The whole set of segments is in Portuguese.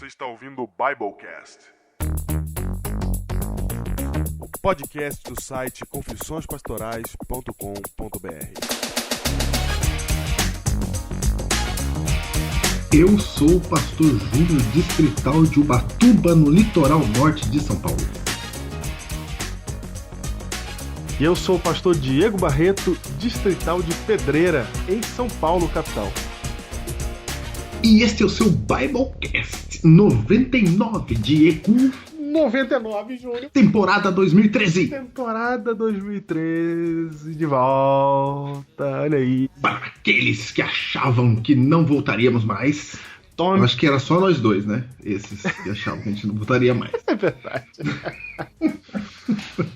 Você está ouvindo o Biblecast, o podcast do site confissõespastorais.com.br. Eu sou o pastor Júnior, distrital de Ubatuba, no litoral norte de São Paulo. E eu sou o pastor Diego Barreto, distrital de Pedreira, em São Paulo, capital. E este é o seu Biblecast 99, Diego. 99, Júnior. Temporada 2013. Temporada 2013, de volta, olha aí. Para aqueles que achavam que não voltaríamos mais. Eu acho que era só nós dois, né? Esses que achavam que a gente não voltaria mais. É verdade.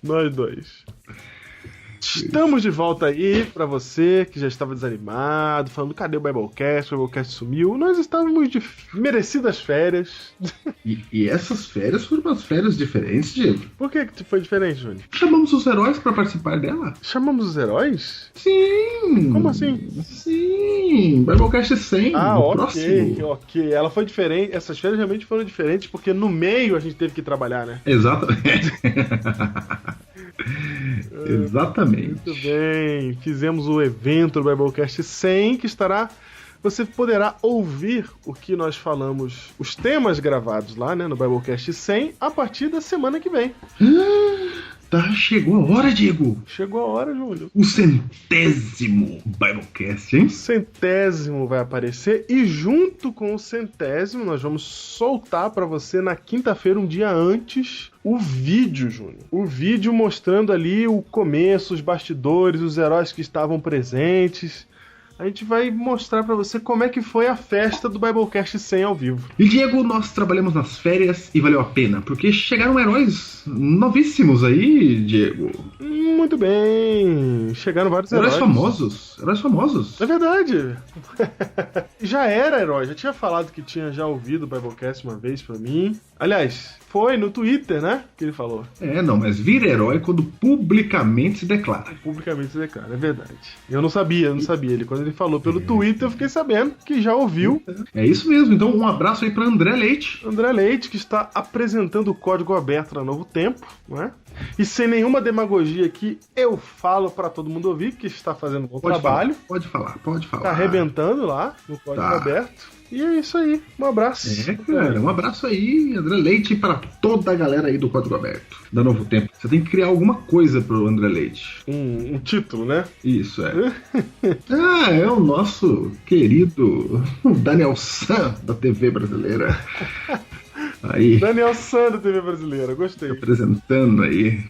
Nós dois. Estamos de volta aí pra você que já estava desanimado, falando, cadê o Biblecast? O Biblecast sumiu. Nós estávamos de merecidas férias. E essas férias foram umas férias diferentes, Diego. Por que foi diferente, Júnior? Chamamos os heróis pra participar dela. Chamamos os heróis? Sim! Como assim? Sim! Biblecast 100, próximo. Ok. Ela foi diferente, essas férias realmente foram diferentes, porque no meio a gente teve que trabalhar, né? Exatamente. Exatamente. Muito bem, fizemos o evento do Biblecast 100, que estará... Você poderá ouvir o que nós falamos, os temas gravados lá, né, no Biblecast 100, a partir da semana que vem. Chegou a hora, Diego. Chegou a hora, Júlio. O 100º Biblecast, hein? O 100º vai aparecer e junto com o 100º nós vamos soltar pra você na quinta-feira, um dia antes, o vídeo, Júnior. O vídeo mostrando ali o começo, os bastidores, os heróis que estavam presentes. A gente vai mostrar pra você como é que foi a festa do Biblecast 100 ao vivo. E, Diego, nós trabalhamos nas férias e valeu a pena, porque chegaram heróis novíssimos aí, Diego. Muito bem. Chegaram vários heróis. Heróis famosos. É verdade. Já era herói. Já tinha falado que tinha já ouvido o Biblecast uma vez pra mim. Aliás, foi no Twitter, né? Que ele falou. Não, mas vira herói quando publicamente se declara. Publicamente se declara, é verdade. Eu não sabia. Quando ele falou pelo Twitter, eu fiquei sabendo que já ouviu. É isso mesmo. Então, um abraço aí pra André Leite. André Leite, que está apresentando o código aberto na Novo Tempo, não é? E sem nenhuma demagogia aqui, eu falo pra todo mundo ouvir que está fazendo um bom trabalho. Pode falar. Tá arrebentando lá no código aberto. E é isso aí, um abraço. Cara, um abraço aí, André Leite, para toda a galera aí do Código Aberto, da Novo Tempo. Você tem que criar alguma coisa pro André Leite. Um título, né? Isso, é. É o nosso querido Daniel San, da TV brasileira. Aí, Daniel San, da TV brasileira, gostei. Apresentando aí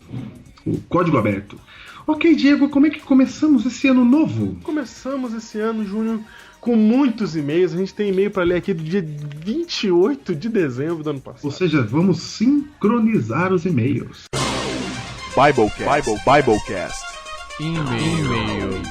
o Código Aberto. Ok, Diego, como é que começamos esse ano novo? Começamos esse ano, Júnior, com muitos e-mails. A gente tem e-mail para ler aqui do dia 28 de dezembro do ano passado. Ou seja, vamos sincronizar os e-mails. Biblecast. E-mail.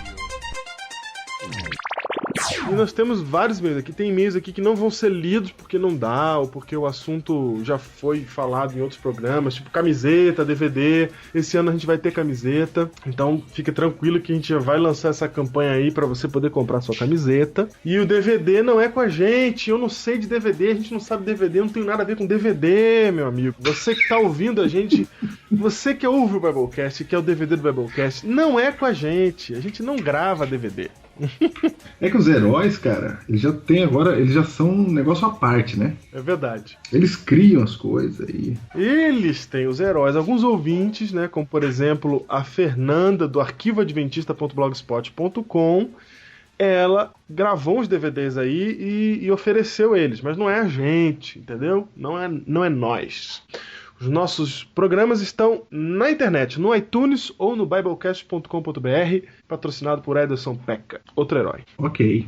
E nós temos vários e-mails aqui. Tem e-mails aqui que não vão ser lidos porque não dá, ou porque o assunto já foi falado em outros programas, tipo camiseta, DVD. Esse ano a gente vai ter camiseta, então fica tranquilo que a gente já vai lançar essa campanha aí pra você poder comprar sua camiseta. E o DVD não é com a gente, eu não sei de DVD, a gente não sabe DVD, não tem nada a ver com DVD, meu amigo. Você que tá ouvindo a gente, você que ouve o Biblecast, que é o DVD do Biblecast, não é com a gente não grava DVD. É que os heróis, cara, eles já são um negócio à parte, né? É verdade. Eles criam as coisas aí. Eles têm os heróis. Alguns ouvintes, né, como por exemplo a Fernanda do arquivoadventista.blogspot.com, ela gravou os DVDs aí e ofereceu eles, mas não é a gente, entendeu? Não é nós. Os nossos programas estão na internet, no iTunes ou no biblecast.com.br, patrocinado por Ederson Pecca, outro herói. Ok?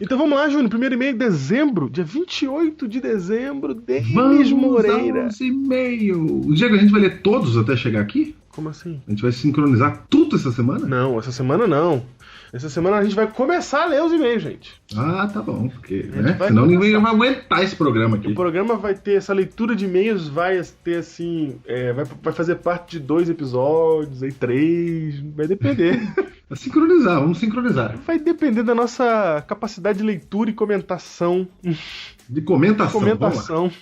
Então vamos lá, Júnior. Primeiro e-mail de dezembro, dia 28 de dezembro, Denis Moreira. Vamos aos e-mails. Diego, a gente vai ler todos até chegar aqui? Como assim? A gente vai sincronizar tudo essa semana? Não, essa semana não. Essa semana a gente vai começar a ler os e-mails, gente. Ah, tá bom, porque senão ninguém vai aguentar esse programa aqui. O programa vai ter, essa leitura de e-mails vai ter assim, vai fazer parte de 2 episódios, aí 3, vai depender. Vamos sincronizar. Vai depender da nossa capacidade de leitura e comentação. De comentação. Comentação.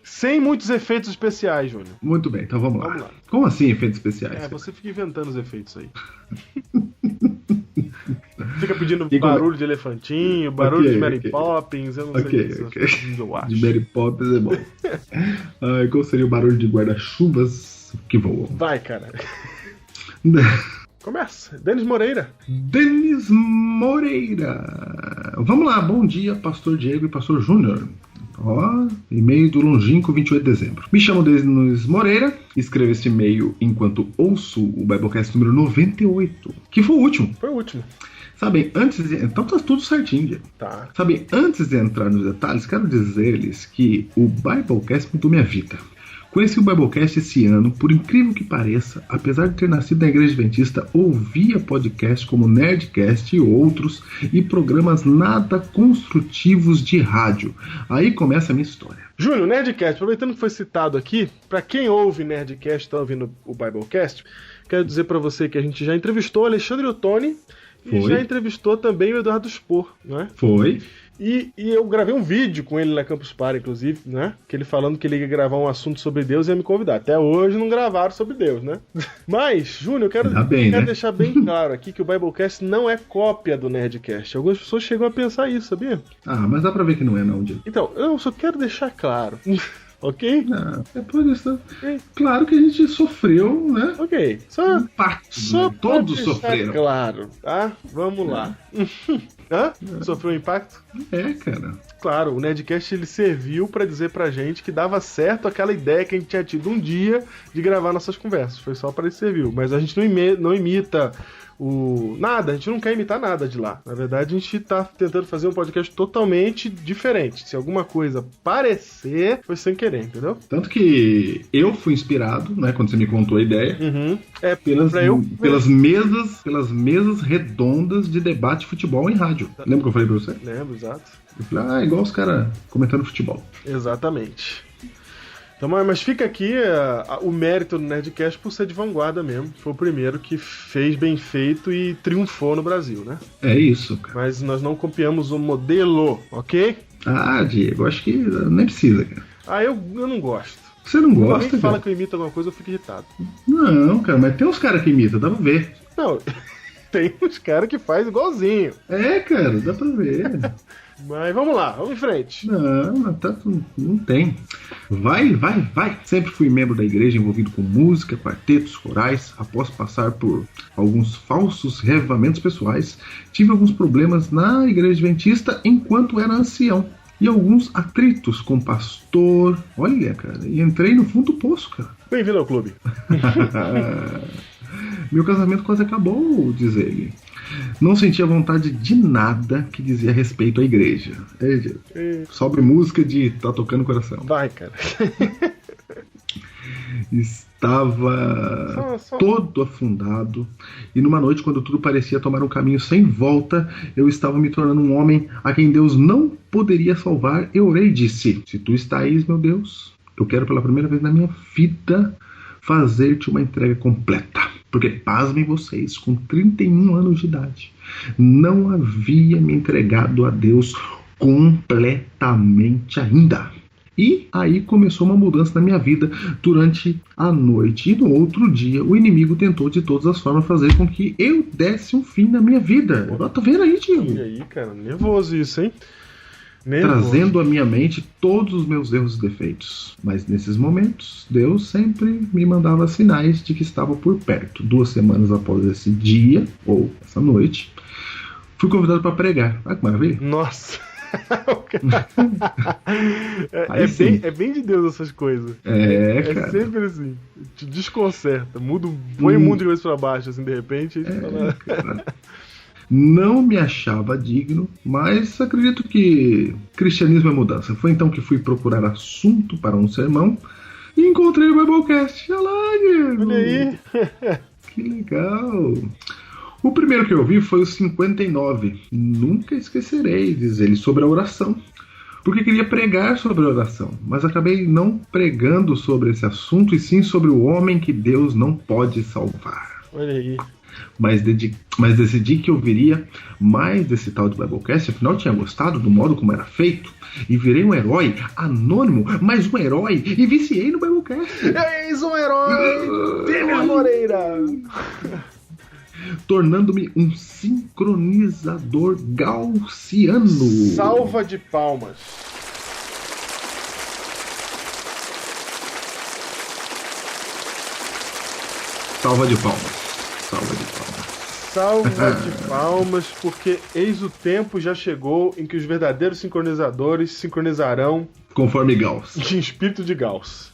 Sem muitos efeitos especiais, Júnior. Muito bem, então vamos lá. Como assim efeitos especiais? Você fica inventando os efeitos aí. Fica pedindo barulho de elefantinho, barulho de Mary Poppins, eu não sei o que eu acho. De Mary Poppins é bom. Qual seria o barulho de guarda-chuvas que voam? Vai, cara. Começa. Denis Moreira. Vamos lá, bom dia, Pastor Diego e Pastor Júnior. E-mail do longínquo 28 de dezembro. Me chamo Denis Moreira, escrevo este e-mail enquanto ouço o Biblecast número 98, que foi o último. Foi o último. Sabem, então tá tudo certinho, Diego. Tá. Sabem, antes de entrar nos detalhes, quero dizer-lhes que o Biblecast mudou minha vida. Conheci o Biblecast esse ano, por incrível que pareça, apesar de ter nascido na Igreja Adventista, ouvia podcasts como Nerdcast e outros, e programas nada construtivos de rádio. Aí começa a minha história. Júnior, Nerdcast, aproveitando que foi citado aqui, para quem ouve Nerdcast, está ouvindo o Biblecast, quero dizer para você que a gente já entrevistou o Alexandre Ottoni e já entrevistou também o Eduardo Spor, não é? Foi. E eu gravei um vídeo com ele na Campus Party, inclusive, né? Que ele falando que ele ia gravar um assunto sobre Deus e ia me convidar. Até hoje não gravaram sobre Deus, né? Mas, Júnior, eu quero deixar bem claro aqui que o Biblecast não é cópia do Nerdcast. Algumas pessoas chegam a pensar isso, sabia? Mas dá pra ver que não é, não, Diego. Então, eu só quero deixar claro. Ok? É por isso. Okay. Claro que a gente sofreu, né? Ok. Só todos sofreram. Claro, tá? Vamos lá. Sofreu um impacto? Cara. Claro, o Nerdcast ele serviu pra dizer pra gente que dava certo aquela ideia que a gente tinha tido um dia de gravar nossas conversas. Foi só pra isso que serviu. Mas a gente não imita nada, a gente não quer imitar nada de lá. Na verdade, a gente tá tentando fazer um podcast totalmente diferente. Se alguma coisa parecer, foi sem querer, entendeu? Tanto que eu fui inspirado, né, quando você me contou a ideia, pelas mesas redondas de debate de futebol em rádio. Lembra que eu falei pra você? Lembro, exato. Eu falei, igual os caras comentando futebol. Exatamente. Então, mas fica aqui o mérito do Nerdcast por ser de vanguarda mesmo. Foi o primeiro que fez bem feito e triunfou no Brasil, né? É isso, cara. Mas nós não copiamos o modelo, ok? Diego, acho que nem precisa, cara. Eu não gosto. Você não gosta, cara? Quem fala que eu imito alguma coisa, eu fico irritado. Não, cara, mas tem uns caras que imitam, dá pra ver. Não, tem uns caras que faz igualzinho. Cara, dá pra ver. Mas vamos lá, vamos em frente. Não tem. Vai. Sempre fui membro da igreja envolvido com música, quartetos, corais. Após passar por alguns falsos reavivamentos pessoais, tive alguns problemas na igreja adventista enquanto era ancião. E alguns atritos com pastor. Olha, cara, e entrei no fundo do poço, cara. Bem-vindo ao clube. Meu casamento quase acabou, diz ele. Não sentia vontade de nada que dizia respeito à igreja. Sobe música de Tá Tocando Coração. Vai, cara. Estava todo afundado. E numa noite, quando tudo parecia tomar um caminho sem volta, eu estava me tornando um homem a quem Deus não poderia salvar. Eu orei e disse: se tu estás, meu Deus, eu quero pela primeira vez na minha vida fazer-te uma entrega completa. Porque, pasmem vocês, com 31 anos de idade, não havia me entregado a Deus completamente ainda. E aí começou uma mudança na minha vida durante a noite. E no outro dia, o inimigo tentou de todas as formas fazer com que eu desse um fim na minha vida. Tá vendo aí, Diego? E aí, cara, nervoso isso, hein? Trazendo à minha mente todos os meus erros e defeitos. Mas nesses momentos, Deus sempre me mandava sinais de que estava por perto. 2 semanas após esse dia, ou essa noite, fui convidado para pregar. Olha que maravilha. Nossa! É bem de Deus essas coisas. Cara. É sempre assim. Te desconcerta. Põe o mundo de cabeça pra baixo, assim, de repente. E fala... Cara. Não me achava digno, mas acredito que cristianismo é mudança. Foi então que fui procurar assunto para um sermão e encontrei o Biblecast. Olha lá, Diego! Olha aí! Que legal! O primeiro que eu vi foi o 59. Nunca esquecerei, diz ele, sobre a oração. Porque queria pregar sobre a oração, mas acabei não pregando sobre esse assunto, e sim sobre o homem que Deus não pode salvar. Olha aí. Mas decidi que eu viria mais desse tal de Biblecast, afinal tinha gostado do modo como era feito, e virei um herói anônimo, mas um herói, e viciei no Biblecast. Eis um herói! Temer Moreira! Tornando-me um sincronizador gaussiano. Salva de palmas. Salva de palmas. Salva de palmas. Salva de palmas, porque eis o tempo já chegou em que os verdadeiros sincronizadores sincronizarão Conforme Gauss. de espírito de Gauss.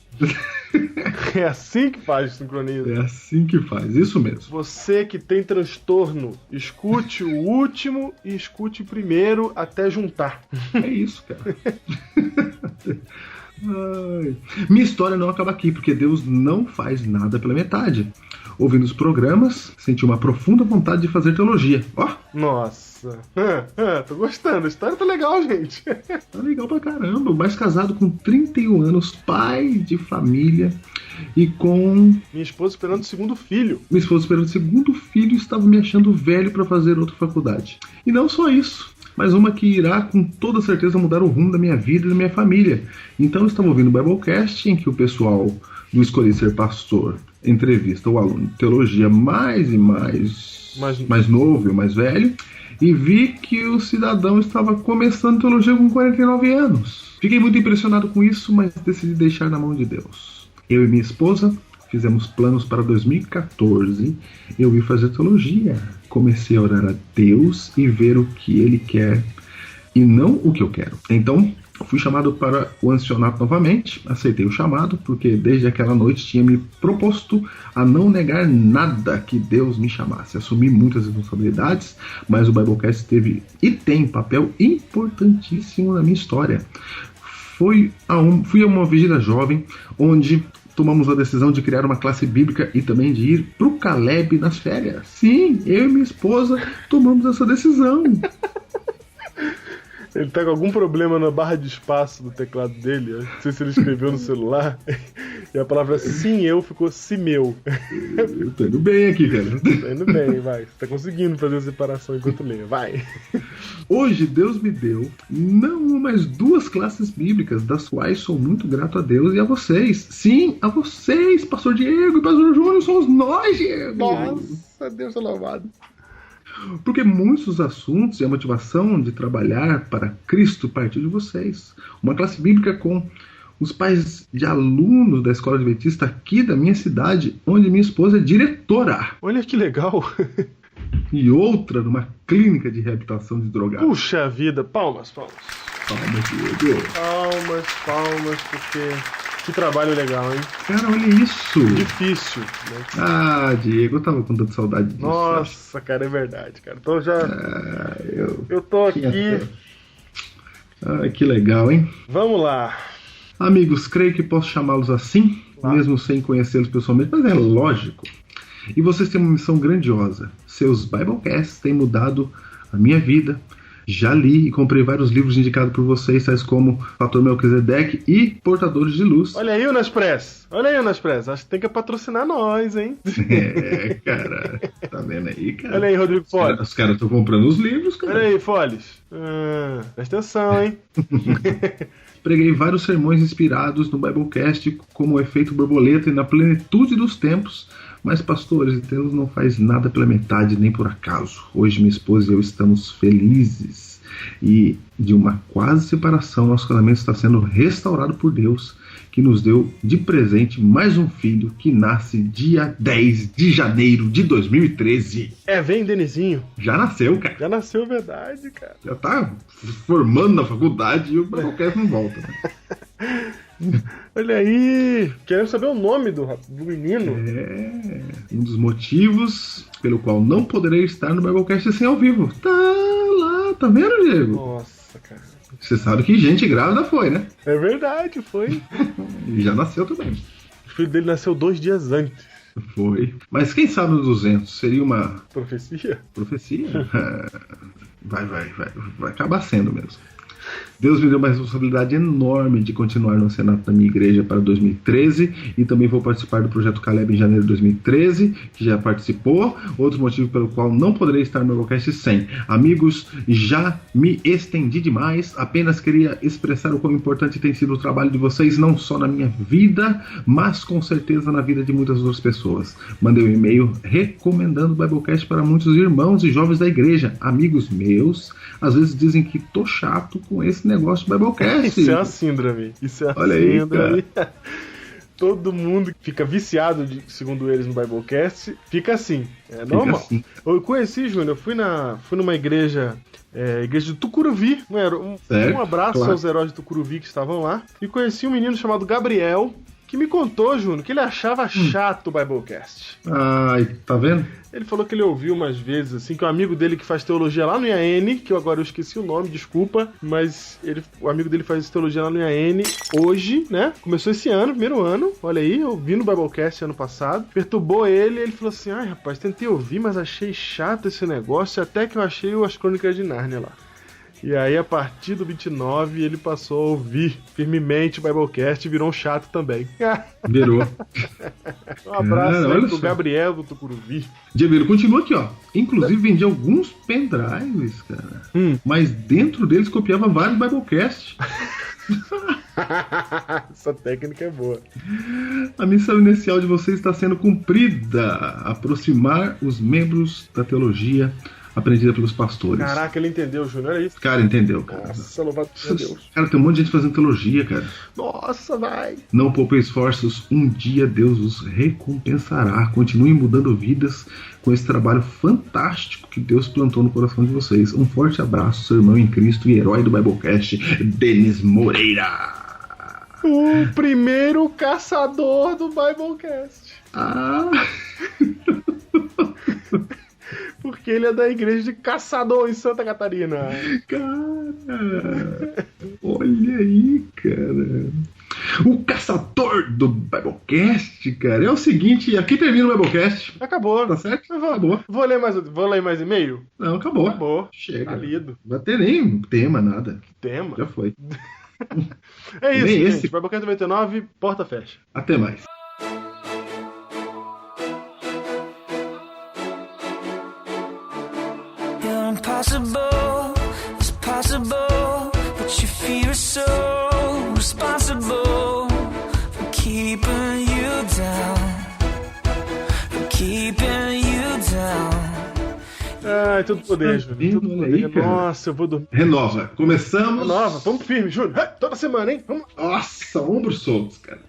É assim que faz sincronismo. É assim que faz, isso mesmo. Você que tem transtorno, escute o último e escute o primeiro até juntar. É isso, cara. Ai. Minha história não acaba aqui, porque Deus não faz nada pela metade. Ouvindo os programas, senti uma profunda vontade de fazer teologia. Ó! Nossa, tô gostando, a história tá legal, gente. Tá legal pra caramba. Mas casado com 31 anos, pai de família e com... Minha esposa esperando o segundo filho. Minha esposa esperando o segundo filho, estava me achando velho pra fazer outra faculdade. E não só isso, mas uma que irá com toda certeza mudar o rumo da minha vida e da minha família. Então estamos ouvindo o Biblecast, em que o pessoal do Escolhi Ser Pastor entrevista o aluno de teologia mais novo e mais velho, e vi que o cidadão estava começando teologia com 49 anos. Fiquei muito impressionado com isso, mas decidi deixar na mão de Deus. Eu e minha esposa fizemos planos para 2014. Eu ia fazer teologia. Comecei a orar a Deus e ver o que Ele quer e não o que eu quero. Então, fui chamado para o ancianato novamente. Aceitei o chamado, porque desde aquela noite tinha me proposto a não negar nada que Deus me chamasse. Assumi muitas responsabilidades, mas o Biblecast teve e tem papel importantíssimo na minha história. Fui a uma vigília jovem, onde tomamos a decisão de criar uma classe bíblica e também de ir pro Caleb nas férias. Sim, eu e minha esposa tomamos essa decisão. Ele tá com algum problema na barra de espaço do teclado dele. Eu não sei se ele escreveu no celular. E a palavra sim eu ficou simeu. Eu tô indo bem aqui, cara. Tá indo bem, vai. Você tá conseguindo fazer a separação enquanto leia. Vai. Hoje Deus me deu não uma, mas 2 classes bíblicas, das quais sou muito grato a Deus e a vocês. Sim, a vocês, Pastor Diego e Pastor Júnior, somos nós, Diego. Nossa, Deus é louvado. Porque muitos dos assuntos e a motivação de trabalhar para Cristo partiu de vocês. Uma classe bíblica com os pais de alunos da Escola Adventista aqui da minha cidade, onde minha esposa é diretora. Olha que legal. E outra numa clínica de reabilitação de drogados. Puxa vida, palmas. Palmas, Diego. Palmas, porque... Que trabalho legal, hein? Cara, olha isso. Difícil, né? Ah, Diego, eu tava com tanta saudade disso. Nossa, cara, é verdade, cara. Então já... eu tô aqui... Ah, que legal, hein? Vamos lá. Amigos, creio que posso chamá-los assim, mesmo sem conhecê-los pessoalmente, mas é lógico. E vocês têm uma missão grandiosa. Seus Biblecasts têm mudado a minha vida. Já li e comprei vários livros indicados por vocês, tais como Fator Melquisedeque e Portadores de Luz. Olha aí o Nespress. Acho que tem que patrocinar nós, hein? É, cara. Tá vendo aí, cara? Olha aí, Rodrigo Foles. Os caras estão comprando os livros, cara. Olha aí, Foles. Presta atenção, hein? Preguei vários sermões inspirados no Biblecast, como o efeito borboleta e na plenitude dos tempos. Mas, pastores, Deus não faz nada pela metade, nem por acaso. Hoje minha esposa e eu estamos felizes. E de uma quase separação, nosso casamento está sendo restaurado por Deus, que nos deu de presente mais um filho que nasce dia 10 de janeiro de 2013. Vem, Denizinho. Já nasceu, cara. Já nasceu, verdade, cara. Já tá formando na faculdade e o Biblecast não volta, né? Olha aí, querendo saber o nome do menino. Um dos motivos pelo qual não poderei estar no Biblecast sem ao vivo. Tá lá, tá vendo, Diego? Nossa, cara. Você sabe que gente grávida foi, né? É verdade, foi. E já nasceu também. O filho dele nasceu 2 dias antes. Foi. Mas quem sabe no 200 seria uma... Profecia? Profecia? Vai acabar sendo mesmo. Deus me deu uma responsabilidade enorme de continuar no Senato da minha igreja para 2013 e também vou participar do Projeto Caleb em janeiro de 2013, que já participou. Outro motivo pelo qual não poderei estar no Biblecast sem. Amigos, já me estendi demais, apenas queria expressar o quão importante tem sido o trabalho de vocês, não só na minha vida, mas com certeza na vida de muitas outras pessoas. Mandei um e-mail recomendando o Biblecast para muitos irmãos e jovens da igreja. Amigos meus, às vezes dizem que tô chato com esse negócio do Biblecast. Isso é uma síndrome. Isso é uma Olha aí, síndrome. Todo mundo que fica viciado, segundo eles, no Biblecast, fica assim. É normal. Assim. Eu conheci, Júnior, fui numa igreja, igreja de Tucuruvi. Certo, Um abraço claro. aos heróis de Tucuruvi que estavam lá. E conheci um menino chamado Gabriel, que me contou, Júnior, que ele achava chato o Biblecast. Ai, tá vendo? Ele falou que ele ouviu umas vezes, assim, que um amigo dele que faz teologia lá no IAN, que agora eu esqueci o nome, desculpa, mas o amigo dele faz teologia lá no IAN hoje, né? Começou esse ano, primeiro ano, olha aí, eu vi no Biblecast ano passado, perturbou ele falou assim, ai rapaz, tentei ouvir, mas achei chato esse negócio, até que eu achei as Crônicas de Nárnia lá. E aí, a partir do 29, ele passou a ouvir firmemente o Biblecast e virou um chato também. Virou. Um abraço Cara, aí olha pro só. Gabriel do Tucuruvi. Diabelo, continua aqui, ó. Inclusive vendi alguns pendrives, cara. Mas dentro deles copiava vários Biblecast. Essa técnica é boa. A missão inicial de vocês está sendo cumprida. Aproximar os membros da teologia aprendida pelos pastores. Caraca, ele entendeu, Júnior, olha isso. Cara, entendeu, cara. Nossa, louvado seja Deus. Cara, tem um monte de gente fazendo teologia, cara. Nossa, vai. Não poupem esforços, um dia Deus os recompensará. Continuem mudando vidas com esse trabalho fantástico que Deus plantou no coração de vocês. Um forte abraço, seu irmão em Cristo e herói do Biblecast, Denis Moreira. O primeiro caçador do Biblecast. Ah, Porque ele é da igreja de Caçador em Santa Catarina. cara. Olha aí, cara. O caçador do Biblecast, cara, é o seguinte, aqui termina o Biblecast. Acabou. Tá certo? Acabou. Vou ler mais e-mail? Não, acabou. Acabou. Chega. Tá lido. Não vai ter nem tema, nada. Tema. Já foi. É isso, Nem gente. esse. Biblecast 99, porta fecha. Até mais. You're impossible, it's possible, but your fear is so responsible for keeping you down, for keeping you down. Ai, tudo poder, Júnior. Tudo Olha aí, poder. cara. Nossa, eu vou dormir. Renova. Começamos. Nova, vamos firme, Júnior. Toda semana, hein? Vamos. Nossa, ombros soltos, cara.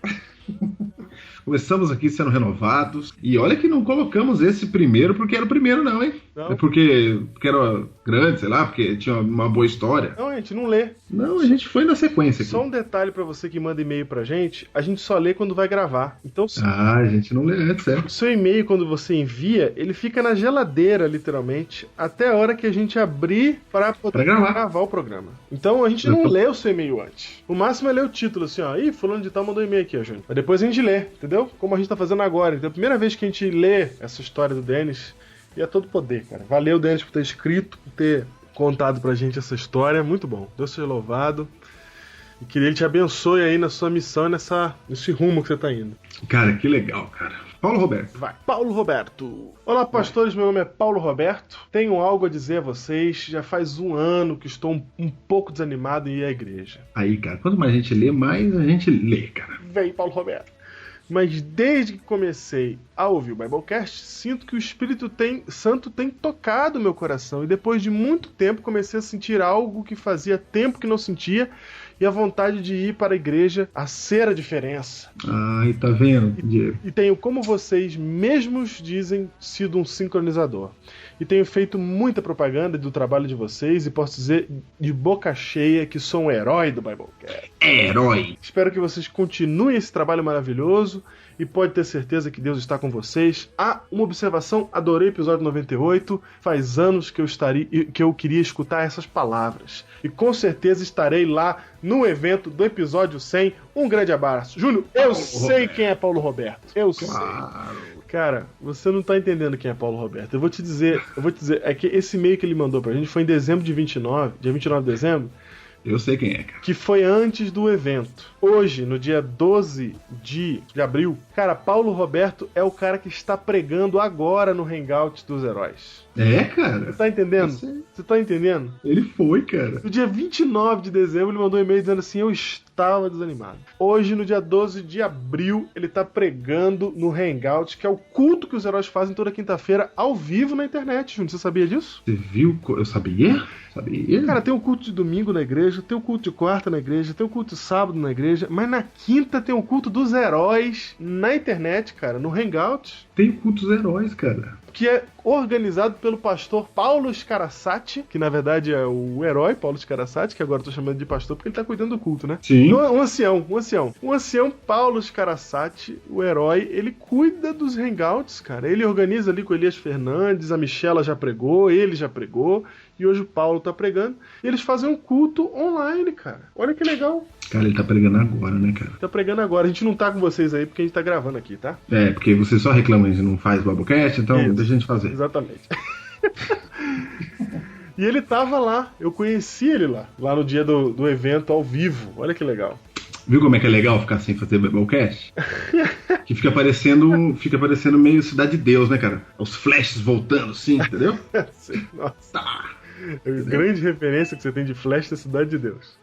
Começamos aqui sendo renovados. E olha que não colocamos esse primeiro porque era o primeiro, não, hein? Não. É porque era grande, sei lá, porque tinha uma boa história. Não, a gente não lê. Não, a gente foi na sequência aqui. Só um detalhe pra você que manda e-mail pra gente, a gente só lê quando vai gravar. Então, Ah, a gente não lê antes, é. o seu e-mail, quando você envia, ele fica na geladeira, literalmente, até a hora que a gente abrir para poder Pra gravar. o programa. Então, a gente não lê o seu e-mail antes. O máximo é ler o título, assim, ó. Ih, fulano de tal mandou e-mail aqui, ó, Júnior. Mas depois a gente lê, entendeu? Como a gente tá fazendo agora. Então, a primeira vez que a gente lê essa história do Denis, e é todo poder, cara. Valeu, Denis, por ter escrito, por ter contado pra gente essa história. Muito bom. Deus seja louvado. E que ele te abençoe aí na sua missão, nesse rumo que você tá indo. Cara, que legal, cara. Paulo Roberto. Vai. Paulo Roberto. Olá, pastores. Meu nome é Paulo Roberto. Tenho algo a dizer a vocês. Já faz um ano que estou um pouco desanimado em ir à igreja. Aí, cara, quanto mais a gente lê, mais a gente lê, cara. Vem, Paulo Roberto. Mas desde que comecei a ouvir o Biblecast, sinto que o Espírito Santo tem tocado meu coração. E depois de muito tempo comecei a sentir algo que fazia tempo que não sentia. E a vontade de ir para a igreja a ser a diferença. Ai, tá vendo, Diego? E tenho, como vocês mesmos dizem, sido um sincronizador. E tenho feito muita propaganda do trabalho de vocês e posso dizer de boca cheia que sou um herói do Biblecast. Herói. Espero que vocês continuem esse trabalho maravilhoso e pode ter certeza que Deus está com vocês. Uma observação, adorei o episódio 98, faz anos que eu queria escutar essas palavras. E com certeza estarei lá no evento do episódio 100. Um grande abraço. Júnior, eu sei quem é Paulo Roberto. Eu sei. Cara, você não tá entendendo quem é Paulo Roberto. Eu vou te dizer, é que esse e-mail que ele mandou pra gente foi em dezembro de 29, dia 29 de dezembro. Eu sei quem é, cara. Que foi antes do evento. Hoje, no dia 12 de abril, cara, Paulo Roberto é o cara que está pregando agora no Hangout dos Heróis. É, cara. Você tá entendendo? Você tá entendendo? Ele foi, cara. No dia 29 de dezembro, ele mandou um e-mail dizendo assim: eu estava desanimado. Hoje, no dia 12 de abril, ele tá pregando no Hangout, que é o culto que os heróis fazem toda quinta-feira, ao vivo na internet, Júnior. Você sabia disso? Você viu? Eu sabia? Sabia. Cara, tem um culto de domingo na igreja, tem um culto de quarta na igreja, tem um culto de sábado na igreja, mas na quinta tem um culto dos heróis na internet, cara, no Hangout. Tem o culto dos heróis, cara. Que é organizado pelo pastor Paulo Scarasati, que na verdade é o herói Paulo Scarasati, que agora eu tô chamando de pastor porque ele tá cuidando do culto, né? Sim. Um ancião. Um ancião Paulo Scarasati, o herói, ele cuida dos hangouts, cara. Ele organiza ali com Elias Fernandes, a Michela já pregou, ele já pregou, e hoje o Paulo tá pregando. E eles fazem um culto online, cara. Olha que legal. Cara, ele tá pregando agora, né, cara? Tá pregando agora. A gente não tá com vocês aí porque a gente tá gravando aqui, tá? É, porque você só reclama que a gente não faz Biblecast, então Isso. deixa a gente fazer. Exatamente. E ele tava lá, eu conheci ele lá no dia do evento ao vivo. Olha que legal. Viu como é que é legal ficar sem fazer Biblecast? Que fica parecendo meio Cidade de Deus, né, cara? Os flashes voltando, sim, entendeu? Nossa. Tá. Grande referência que você tem de Flash da Cidade de Deus.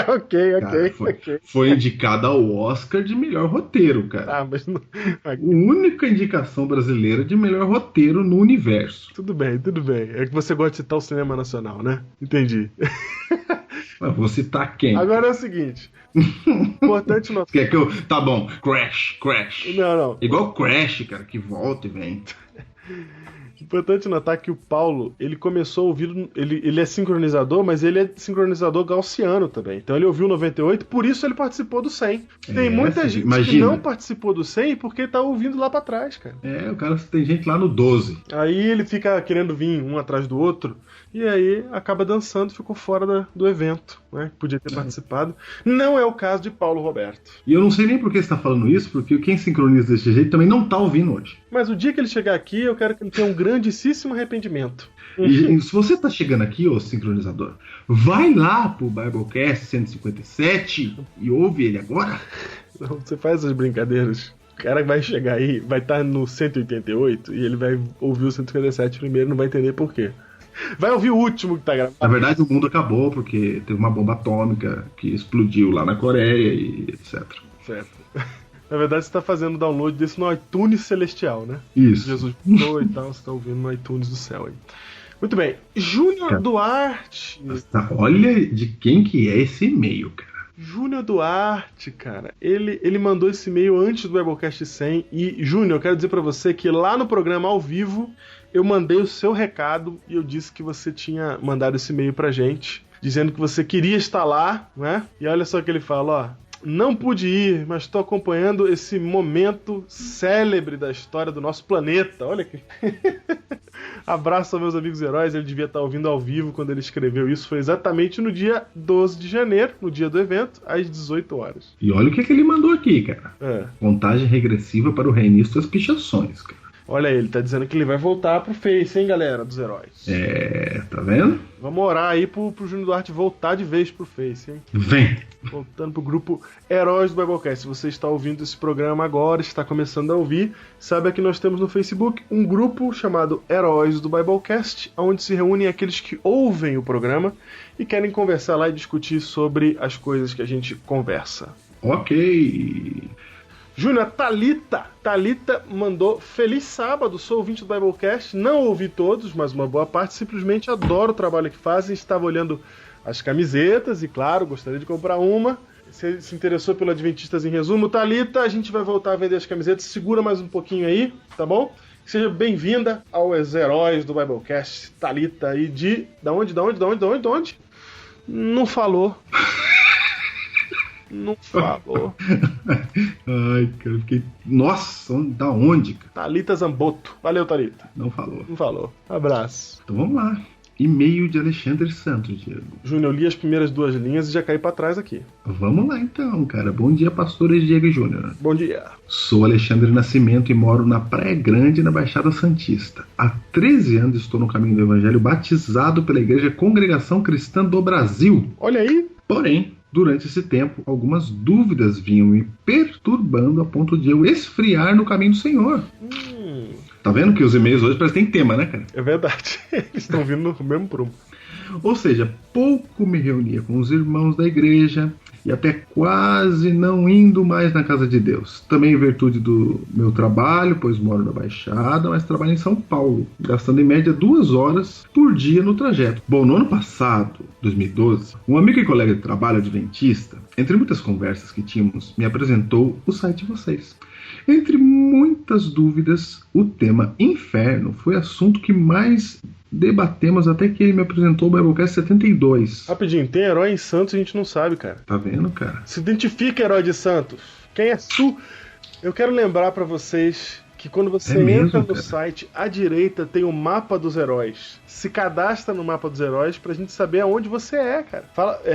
Ok. Foi indicado ao Oscar de melhor roteiro, cara. Ah, mas não... A única indicação brasileira de melhor roteiro no universo. Tudo bem. É que você gosta de citar o cinema nacional, né? Entendi. Mas vou citar quem? Agora é o seguinte. Importante notar. Quer que eu... Tá bom, Crash. Não. Igual Crash, cara, que volta e vem. Importante notar que o Paulo, ele começou a ouvir, ele é sincronizador, mas ele é sincronizador gaussiano também. Então ele ouviu o 98, por isso ele participou do 100. Tem muita gente que não participou do 100 porque tá ouvindo lá pra trás, cara. É, o cara tem gente lá no 12. Aí ele fica querendo vir um atrás do outro, e aí acaba dançando e ficou fora do evento, né? Podia ter participado. Não é o caso de Paulo Roberto. E eu não sei nem por que você tá falando isso, porque quem sincroniza desse jeito também não tá ouvindo hoje. Mas o dia que ele chegar aqui, eu quero que ele tenha um grandíssimo arrependimento. E se você tá chegando aqui, ô sincronizador, vai lá pro Biblecast 157 e ouve ele agora. Não, você faz as brincadeiras. O cara vai chegar aí, vai estar no 188 e ele vai ouvir o 157 primeiro, não vai entender por quê. Vai ouvir o último que tá gravado. Na verdade, o mundo acabou porque teve uma bomba atômica que explodiu lá na Coreia e etc. Certo. Na verdade, você tá fazendo download desse no iTunes celestial, né? Isso. Jesus mudou e tal, você tá ouvindo no iTunes do céu aí. Muito bem. Júnior Duarte. Olha de quem que é esse e-mail, cara. Júnior Duarte, cara, ele mandou esse e-mail antes do Biblecast 100 e, Júnior, eu quero dizer pra você que lá no programa ao vivo eu mandei o seu recado e eu disse que você tinha mandado esse e-mail pra gente, dizendo que você queria estar lá, né? E olha só o que ele fala, ó. Não pude ir, mas estou acompanhando esse momento célebre da história do nosso planeta. Olha que... Abraço aos meus amigos heróis. Ele devia estar ouvindo ao vivo quando ele escreveu isso. Foi exatamente no dia 12 de janeiro, no dia do evento, às 18 horas. E olha o que ele mandou aqui, cara. Contagem regressiva para o reinício das pichações, cara. Olha aí, ele tá dizendo que ele vai voltar pro Face, hein, galera, dos heróis. É, tá vendo? Vamos orar aí pro Júnior Duarte voltar de vez pro Face, hein? Vem! Voltando pro grupo Heróis do Biblecast. Se você está ouvindo esse programa agora, está começando a ouvir, saiba que nós temos no Facebook um grupo chamado Heróis do Biblecast, onde se reúnem aqueles que ouvem o programa e querem conversar lá e discutir sobre as coisas que a gente conversa. Ok! Júnior, Thalita mandou feliz sábado, sou ouvinte do Biblecast, não ouvi todos, mas uma boa parte, simplesmente adoro o trabalho que fazem, estava olhando as camisetas e, claro, gostaria de comprar uma. Você se interessou pelo Adventistas em Resumo? Thalita, a gente vai voltar a vender as camisetas, segura mais um pouquinho aí, tá bom? Seja bem-vinda aos Heróis do Biblecast, Thalita aí de... Da onde? Não falou. Não falou. Ai, cara, eu fiquei... Nossa, da onde, cara? Thalita Zamboto. Valeu, Thalita. Não falou. Não falou. Abraço. Então vamos lá. e-mail de Alexandre Santos, Diego. Júnior, eu li as primeiras 2 linhas e já caí pra trás aqui. Vamos lá então, cara. Bom dia, pastores Diego e Júnior. Bom dia. Sou Alexandre Nascimento e moro na Praia Grande, na Baixada Santista. Há 13 anos estou no caminho do Evangelho, batizado pela Igreja Congregação Cristã do Brasil. Olha aí. Porém, durante esse tempo, algumas dúvidas vinham me perturbando a ponto de eu esfriar no caminho do Senhor. Tá vendo que os e-mails hoje parecem que tem tema, né, cara? É verdade. Eles estão vindo no mesmo prumo. Ou seja, pouco me reunia com os irmãos da igreja e até quase não indo mais na casa de Deus. Também em virtude do meu trabalho, pois moro na Baixada, mas trabalho em São Paulo, gastando em média 2 horas por dia no trajeto. Bom, no ano passado, 2012, um amigo e colega de trabalho adventista, entre muitas conversas que tínhamos, me apresentou o site de vocês. Entre muitas dúvidas, o tema inferno foi assunto que mais debatemos até que ele me apresentou o Biblecast 72. Rapidinho, tem herói em Santos e a gente não sabe, cara. Tá vendo, cara? Se identifica, herói de Santos. Quem é tu? Eu quero lembrar pra vocês que quando você entra no site, à direita tem o mapa dos heróis. Se cadastra no mapa dos heróis pra gente saber aonde você é, cara.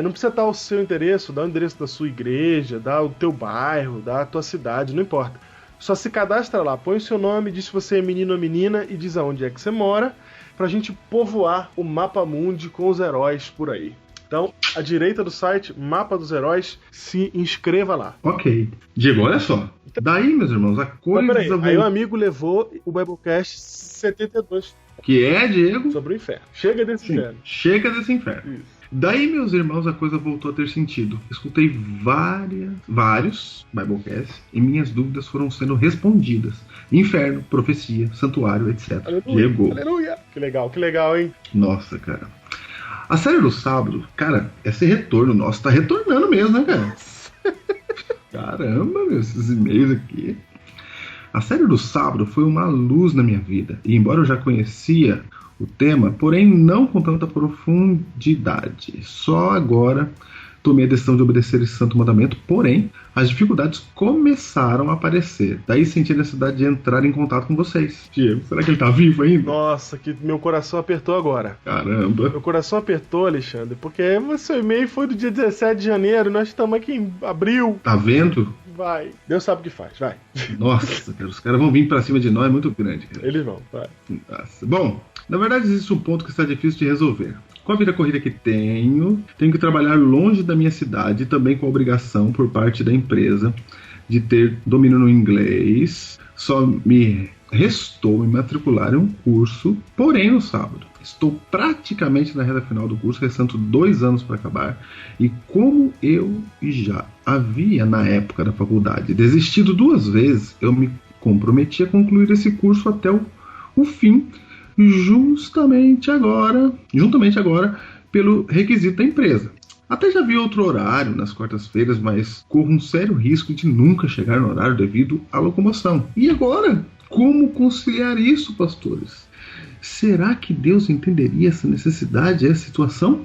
Não precisa dar o seu endereço, dá o endereço da sua igreja, dá o teu bairro, dá a tua cidade, não importa. Só se cadastra lá, põe o seu nome, diz se você é menino ou menina e diz aonde é que você mora, pra gente povoar o mapa mundi com os heróis por aí. Então, à direita do site, mapa dos heróis, se inscreva lá. Ok. Diego, olha só. Daí, meus irmãos, a coisa... Mas peraí, aí o amigo levou o Biblecast 72. Que é, Diego? Sobre o inferno. Chega desse inferno. Chega desse inferno. Isso. Daí, meus irmãos, a coisa voltou a ter sentido. Escutei vários Biblecasts e minhas dúvidas foram sendo respondidas. Inferno, profecia, santuário, etc. Aleluia, Diego. Aleluia. Que legal, hein? Nossa, cara. A série do sábado, cara, esse retorno nosso tá retornando mesmo, né, cara? Caramba, meu, esses e-mails aqui. A série do sábado foi uma luz na minha vida. E embora eu já conhecia o tema, porém não com tanta profundidade. Só agora tomei a decisão de obedecer esse santo mandamento, porém as dificuldades começaram a aparecer. Daí senti a necessidade de entrar em contato com vocês. Diego, será que ele tá vivo ainda? Nossa, que meu coração apertou agora. Caramba. Meu coração apertou, Alexandre, porque seu e-mail foi do dia 17 de janeiro, nós estamos aqui em abril. Tá vendo? Vai. Deus sabe o que faz, vai. Nossa, cara, os caras vão vir pra cima de nós, é muito grande, cara. Eles vão, vai. Nossa. Bom, na verdade existe um ponto que está difícil de resolver. Com a vida corrida que tenho que trabalhar longe da minha cidade e também com a obrigação por parte da empresa de ter domínio no inglês. Só me restou me matricular em um curso, porém no sábado. Estou praticamente na reta final do curso, restando 2 anos para acabar. E como eu já havia, na época da faculdade, desistido 2 vezes, eu me comprometi a concluir esse curso até o fim, juntamente agora, pelo requisito da empresa. Até já vi outro horário nas quartas-feiras, mas corro um sério risco de nunca chegar no horário devido à locomoção. E agora? Como conciliar isso, pastores? Será que Deus entenderia essa necessidade, essa situação?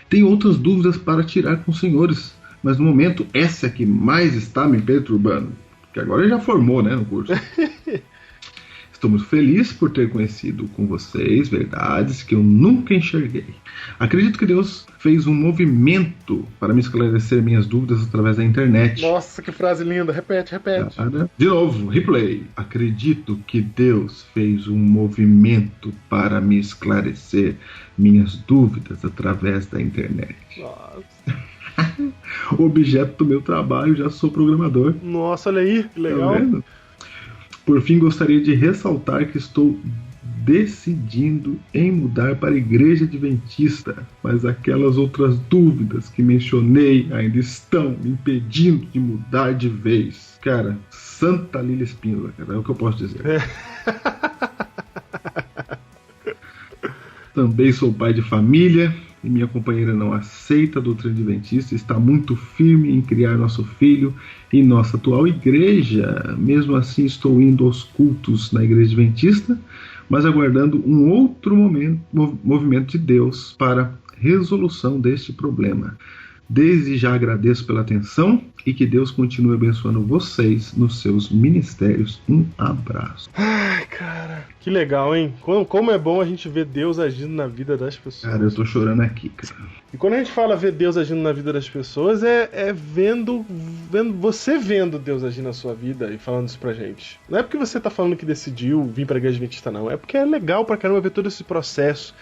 Tenho outras dúvidas para tirar com os senhores, mas no momento essa é que mais está me perturbando. Porque agora ele já formou, né, no curso. Estou muito feliz por ter conhecido com vocês verdades que eu nunca enxerguei. Acredito que Deus fez um movimento para me esclarecer minhas dúvidas através da internet. Nossa, que frase linda. Repete. De novo, replay. Acredito que Deus fez um movimento para me esclarecer minhas dúvidas através da internet. Nossa. Objeto do meu trabalho, já sou programador. Nossa, olha aí, que legal. Tá vendo? Por fim, gostaria de ressaltar que estou decidindo em mudar para a Igreja Adventista, mas aquelas outras dúvidas que mencionei ainda estão me impedindo de mudar de vez. Cara, Santa Lília Espíndola, cara, é o que eu posso dizer. Também sou pai de família e minha companheira não aceita a doutrina adventista, está muito firme em criar nosso filho em nossa atual igreja. Mesmo assim, estou indo aos cultos na Igreja Adventista, mas aguardando um outro movimento de Deus para resolução deste problema. Desde já agradeço pela atenção e que Deus continue abençoando vocês nos seus ministérios. Um abraço. Ai, cara, que legal, hein? Como é bom a gente ver Deus agindo na vida das pessoas. Cara, eu tô chorando aqui, cara. E quando a gente fala ver Deus agindo na vida das pessoas, é vendo você vendo Deus agir na sua vida e falando isso pra gente. Não é porque você tá falando que decidiu vir pra Igreja Adventista, não. É porque é legal pra caramba ver todo esse processo.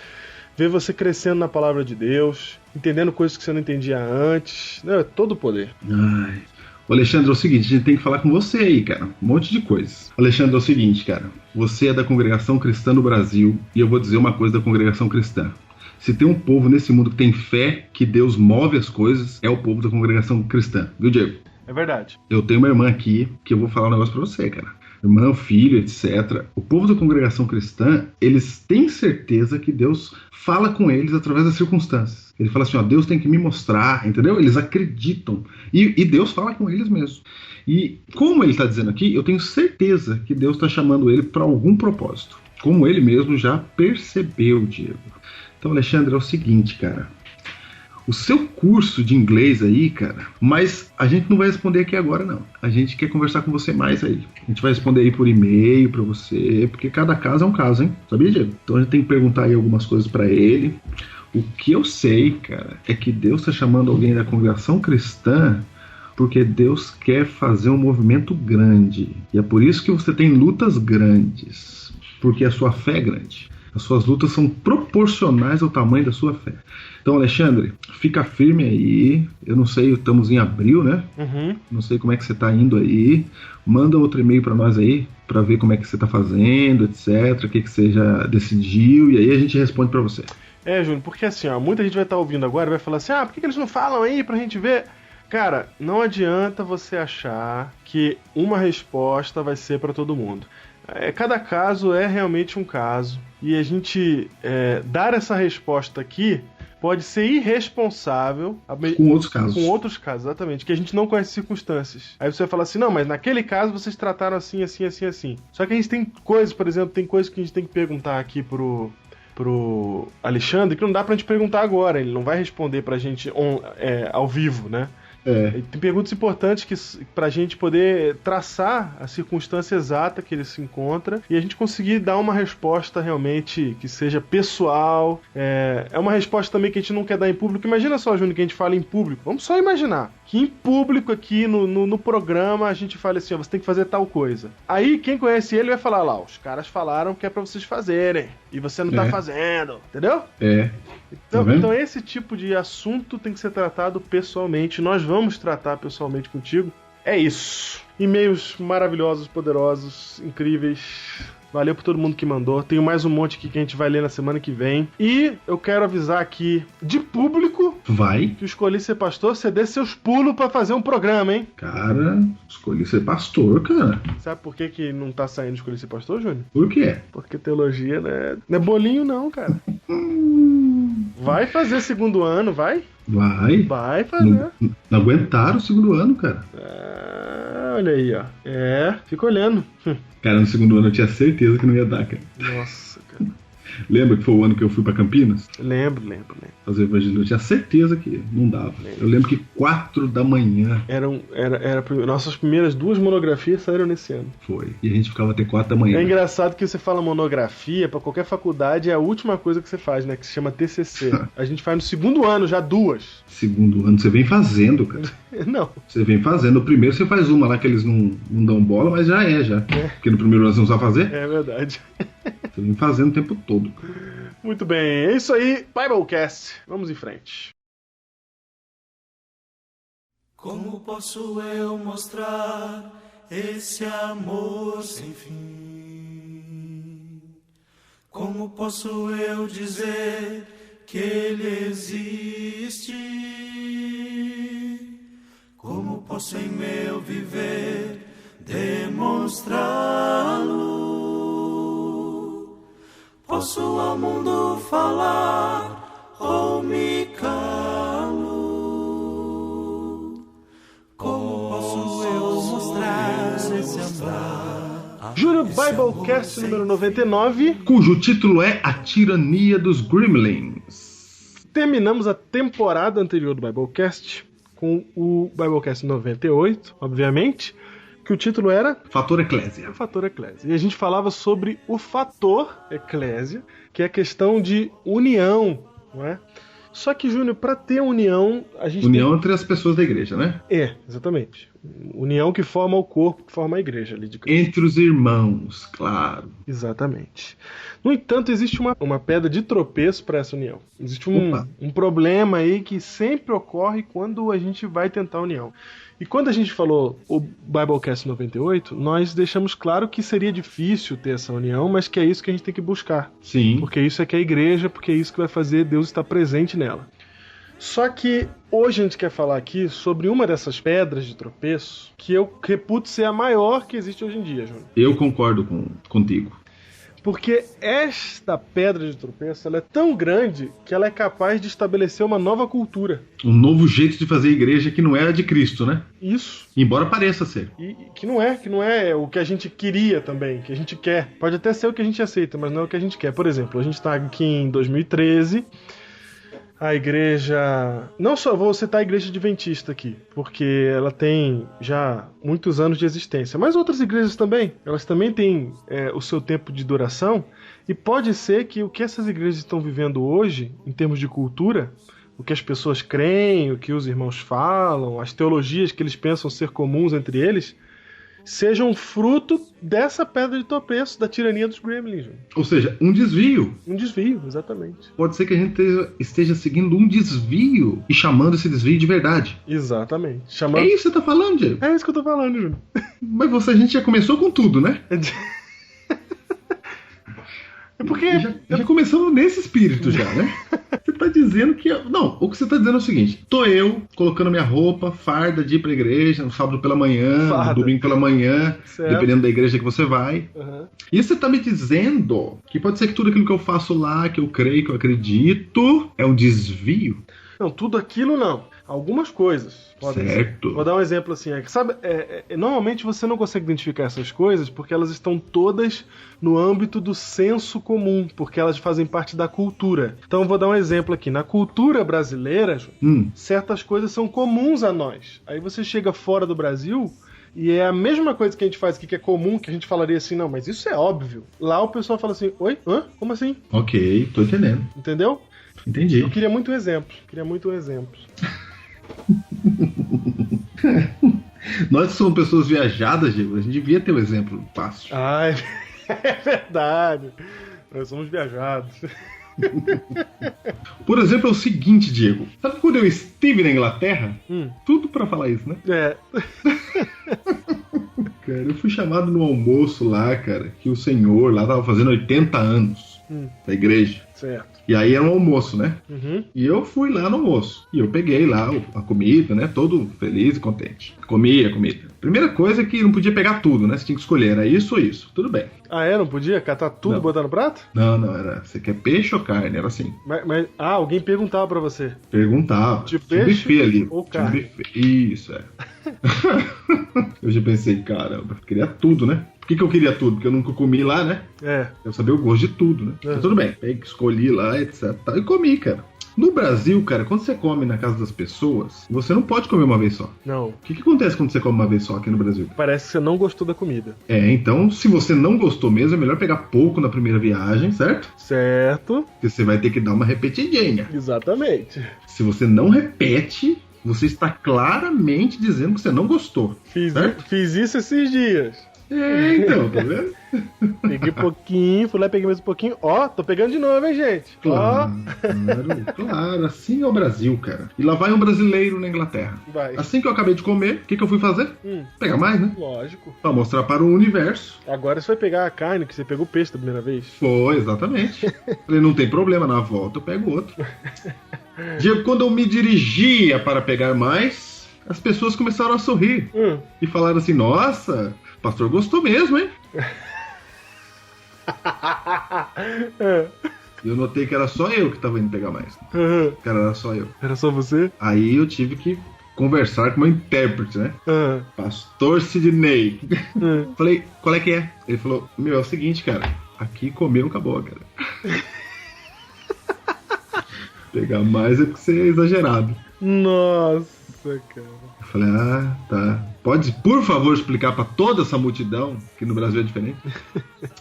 Ver você crescendo na palavra de Deus, entendendo coisas que você não entendia antes. Não, é todo o poder. Ai. O Alexandre, é o seguinte, a gente tem que falar com você aí, cara. Um monte de coisas. Alexandre, é o seguinte, cara. Você é da Congregação Cristã do Brasil e eu vou dizer uma coisa da Congregação Cristã. Se tem um povo nesse mundo que tem fé que Deus move as coisas, é o povo da Congregação Cristã. Viu, Diego? É verdade. Eu tenho uma irmã aqui que eu vou falar um negócio pra você, cara. Irmã, filho, etc. O povo da Congregação Cristã, eles têm certeza que Deus fala com eles através das circunstâncias. Ele fala assim, ó, Deus tem que me mostrar, entendeu? Eles acreditam. E Deus fala com eles mesmo. E como ele está dizendo aqui, eu tenho certeza que Deus está chamando ele para algum propósito. Como ele mesmo já percebeu, Diego. Então, Alexandre, é o seguinte, cara. O seu curso de inglês aí, cara, mas a gente não vai responder aqui agora, não. A gente quer conversar com você mais aí. A gente vai responder aí por e-mail pra você, porque cada caso é um caso, hein? Sabia, Diego? Então a gente tem que perguntar aí algumas coisas pra ele. O que eu sei, cara, é que Deus tá chamando alguém da congregação cristã porque Deus quer fazer um movimento grande. E é por isso que você tem lutas grandes, porque a sua fé é grande. As suas lutas são proporcionais ao tamanho da sua fé. Então, Alexandre, fica firme aí. Eu não sei, estamos em abril, né? Uhum. Não sei como é que você está indo aí. Manda outro e-mail para nós aí, para ver como é que você está fazendo, etc. O que você já decidiu. E aí a gente responde para você. Júnior, porque assim, ó, muita gente vai estar ouvindo agora e vai falar assim, por que eles não falam aí pra gente ver? Cara, não adianta você achar que uma resposta vai ser para todo mundo. Cada caso é realmente um caso. E a gente dar essa resposta aqui pode ser irresponsável com outros casos. Com outros casos, exatamente. Que a gente não conhece circunstâncias. Aí você vai falar assim, não, mas naquele caso vocês trataram assim, assim, assim, assim. Só que a gente tem coisas, por exemplo, tem coisas que a gente tem que perguntar aqui pro Alexandre que não dá pra gente perguntar agora. Ele não vai responder pra gente ao vivo, né? Tem perguntas importantes que, pra gente poder traçar a circunstância exata que ele se encontra e a gente conseguir dar uma resposta realmente que seja pessoal. É uma resposta também que a gente não quer dar em público. Imagina só, Júnior, que a gente fala em público. Vamos só imaginar que em público aqui no programa a gente fala assim, ó, você tem que fazer tal coisa. Aí quem conhece ele vai falar lá, os caras que é pra vocês fazerem e você não tá fazendo, entendeu? Então esse tipo de assunto tem que ser tratado pessoalmente. Nós vamos tratar pessoalmente contigo. É isso. E-mails maravilhosos, poderosos, incríveis. Valeu por todo mundo que mandou. Tenho mais um monte aqui que a gente vai ler na semana que vem. E eu quero avisar aqui, de público, que eu escolhi ser pastor, você dê seus pulos pra fazer um programa, hein? Cara, escolhi ser pastor, cara. Sabe por que não tá saindo escolher ser pastor, Júnior? Por quê? Porque teologia, né? Não é bolinho não, cara. Vai fazer segundo ano, vai? Vai fazer. Não aguentaram o segundo ano, cara. Olha aí, ó. Fica olhando. Cara, no segundo ano eu tinha certeza que não ia dar, cara. Nossa, cara. Lembra que foi o ano que eu fui pra Campinas? Lembro. Fazer evangelho. Eu tinha certeza que não dava. Eu lembro que 4 da manhã. Nossas primeiras 2 monografias saíram nesse ano. Foi. E a gente ficava até 4 da manhã. É engraçado que você fala monografia, pra qualquer faculdade é a última coisa que você faz, né? Que se chama TCC. A gente faz no segundo ano já 2. Segundo ano você vem fazendo, cara. Não. Você vem fazendo. No primeiro você faz uma lá que eles não dão bola, mas já. Porque no primeiro ano você não sabe fazer. É verdade. Você vem fazendo o tempo todo. Muito bem, é isso aí, Biblecast. Vamos em frente. Como posso eu mostrar esse amor sem fim? Como posso eu dizer que ele existe? Como posso em meu viver demonstrá-lo? Posso ao mundo falar ou me calo? Como posso eu mostrar esse amor? Júnior, Biblecast número 99, cujo título é A Tirania dos Gremlins. terminamos a temporada anterior do Biblecast com o Biblecast 98, obviamente, que o título era Fator Eclésia. O Fator Eclésia. E a gente falava sobre o fator Eclésia, que é a questão de união, não é? Só que, Júnior, para ter união, a gente União entre as pessoas da igreja, né? Exatamente. União que forma o corpo, que forma a igreja ali de Cristo. Entre os irmãos, claro. Exatamente. No entanto, existe uma pedra de tropeço para essa união. Existe um problema aí que sempre ocorre quando a gente vai tentar a união. E quando a gente falou o Biblecast 98, nós deixamos claro que seria difícil ter essa união, mas que é isso que a gente tem que buscar. Sim. Porque isso é que é a igreja, porque é isso que vai fazer Deus estar presente nela. Só que hoje a gente quer falar aqui sobre uma dessas pedras de tropeço que eu reputo ser a maior que existe hoje em dia, Júnior. Eu concordo contigo. Porque esta pedra de tropeço ela é tão grande que ela é capaz de estabelecer uma nova cultura. Um novo jeito de fazer igreja que não é a de Cristo, né? Isso. Embora pareça ser. E que não é o que a gente queria também, que a gente quer. Pode até ser o que a gente aceita, mas não é o que a gente quer. Por exemplo, a gente está aqui em 2013... A igreja... Não só vou citar a igreja adventista aqui, porque ela tem já muitos anos de existência, mas outras igrejas também. Elas também têm o seu tempo de duração, e pode ser que o que essas igrejas estão vivendo hoje, em termos de cultura, o que as pessoas creem, o que os irmãos falam, as teologias que eles pensam ser comuns entre eles, sejam fruto dessa pedra de tropeço, da tirania dos gremlins. Ou seja, um desvio. Um desvio, exatamente. Pode ser que a gente esteja seguindo um desvio e chamando esse desvio de verdade. Exatamente. É isso que você tá falando, Diego? É isso que eu tô falando, Júnior. Mas a gente já começou com tudo, né? É porque... Já começamos nesse espírito já, né? Você tá dizendo que... Não, o que você tá dizendo é o seguinte. Tô eu colocando minha roupa, farda de ir pra igreja, no sábado pela manhã, no domingo pela manhã, certo, dependendo da igreja que você vai. Uhum. E você tá me dizendo que pode ser que tudo aquilo que eu faço lá, que eu creio, que eu acredito, é um desvio? Não, tudo aquilo não. Algumas coisas. Certo. Ser. Vou dar um exemplo assim. Sabe, normalmente você não consegue identificar essas coisas porque elas estão todas no âmbito do senso comum, porque elas fazem parte da cultura. Então vou dar um exemplo aqui. Na cultura brasileira, certas coisas são comuns a nós. Aí você chega fora do Brasil e é a mesma coisa que a gente faz aqui, que é comum, que a gente falaria assim, não, mas isso é óbvio. Lá o pessoal fala assim, oi? Hã? Como assim? Ok, tô entendendo. Entendeu? Entendi. Eu queria muito um exemplo. Nós que somos pessoas viajadas, Diego, a gente devia ter um exemplo fácil. Ah, é verdade. Nós somos viajados. Por exemplo, é o seguinte, Diego. Sabe quando eu estive na Inglaterra? Tudo pra falar isso, né? É. Cara, eu fui chamado no almoço lá, cara, que o senhor lá tava fazendo 80 anos da igreja. Certo. E aí era um almoço, né? Uhum. E eu fui lá no almoço. E eu peguei lá a comida, né? Todo feliz e contente. Comia a comida. Primeira coisa é que não podia pegar tudo, né? Você tinha que escolher, era isso ou isso. Tudo bem. Ah, não podia catar tudo e botar no prato? Não, era. Você quer peixe ou carne? Era assim. Mas alguém perguntava pra você. Perguntava. De tinha peixe buffet ali. ou carne? Isso, é. Eu já pensei, caramba, eu queria tudo, né? Por que eu queria tudo? Porque eu nunca comi lá, né? Eu sabia o gosto de tudo, né? Mas tudo bem. Peguei, escolhi lá, etc. E comi, cara. No Brasil, cara, quando você come na casa das pessoas, você não pode comer uma vez só. Não. O que acontece quando você come uma vez só aqui no Brasil? Parece que você não gostou da comida. Então, se você não gostou mesmo, é melhor pegar pouco na primeira viagem, certo? Certo. Porque você vai ter que dar uma repetidinha. Exatamente. Se você não repete, você está claramente dizendo que você não gostou. Fiz isso esses dias. Então, tá vendo? Peguei pouquinho, fui lá e peguei mais um pouquinho. Ó, tô pegando de novo, hein, gente? Claro, assim é o Brasil, cara. E lá vai um brasileiro na Inglaterra. Vai. Assim que eu acabei de comer, o que eu fui fazer? Pegar mais, né? Lógico. Pra mostrar para o universo. Agora você vai pegar a carne, que você pegou o peixe da primeira vez. Foi, exatamente. Falei, não tem problema, na volta eu pego outro. Diego, quando eu me dirigia para pegar mais, as pessoas começaram a sorrir. E falaram assim, nossa, o pastor gostou mesmo, hein? E eu notei que era só eu que tava indo pegar mais. Cara, era só eu. Era só você? Aí eu tive que conversar com o meu intérprete, né? Pastor Sidney. Falei, qual é que é? Ele falou, é o seguinte, cara, aqui comer não acabou, cara. Pegar mais é porque você é exagerado. Nossa, cara. Eu falei, tá. Pode, por favor, explicar pra toda essa multidão que no Brasil é diferente?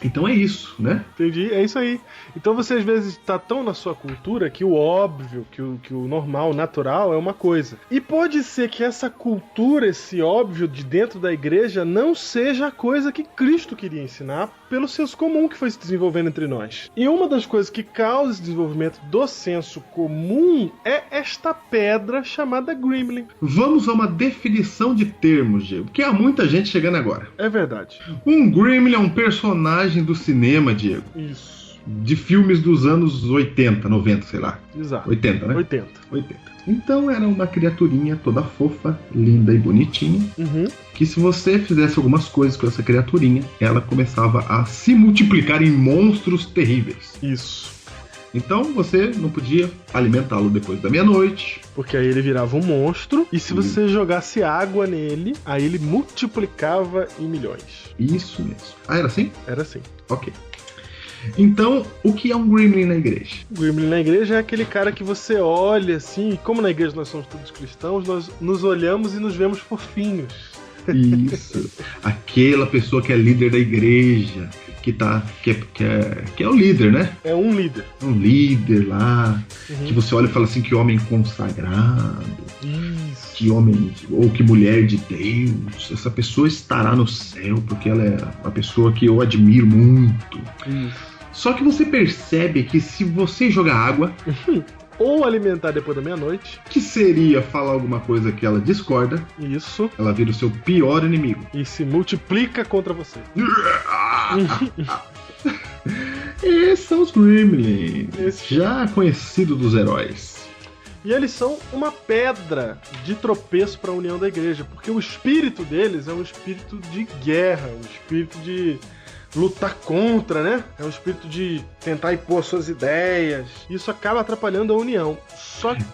Então é isso, né? Entendi, é isso aí. Então você às vezes tá tão na sua cultura que o óbvio, que o normal, o natural é uma coisa. E pode ser que essa cultura, esse óbvio de dentro da igreja não seja a coisa que Cristo queria ensinar pelo senso comum que foi se desenvolvendo entre nós. E uma das coisas que causa esse desenvolvimento do senso comum é esta pedra chamada Gremlin. Vamos a uma definição de termos, Diego, porque há muita gente chegando agora. É verdade. Um Gremlin é um personagem do cinema, Diego. Isso. De filmes dos anos 80, 90, sei lá. Exato. 80, né? 80. Então era uma criaturinha toda fofa, linda e bonitinha, que se você fizesse algumas coisas com essa criaturinha, ela começava a se multiplicar em monstros terríveis. Isso. Então você não podia alimentá-lo depois da meia-noite. Porque aí ele virava um monstro, e se você jogasse água nele, aí ele multiplicava em milhões. Isso mesmo. Ah, era assim? Era assim. Ok. Então, o que é um Gremlin na igreja? O Gremlin na igreja é aquele cara que você olha assim, e como na igreja nós somos todos cristãos, nós nos olhamos e nos vemos fofinhos. Isso. Aquela pessoa que é líder da igreja, que é o líder, né? É um líder. Um líder lá, que você olha e fala assim, que homem consagrado. Isso. Que homem, ou que mulher de Deus. Essa pessoa estará no céu, porque ela é uma pessoa que eu admiro muito. Isso. Só que você percebe que se você jogar água, ou alimentar depois da meia-noite, que seria falar alguma coisa que ela discorda, isso, ela vira o seu pior inimigo. E se multiplica contra você. Esses são os Gremlins, já conhecido dos heróis. E eles são uma pedra de tropeço para a união da igreja, porque o espírito deles é um espírito de guerra, um espírito de lutar contra, né? É um espírito de tentar impor suas ideias. Isso acaba atrapalhando a união. Só que...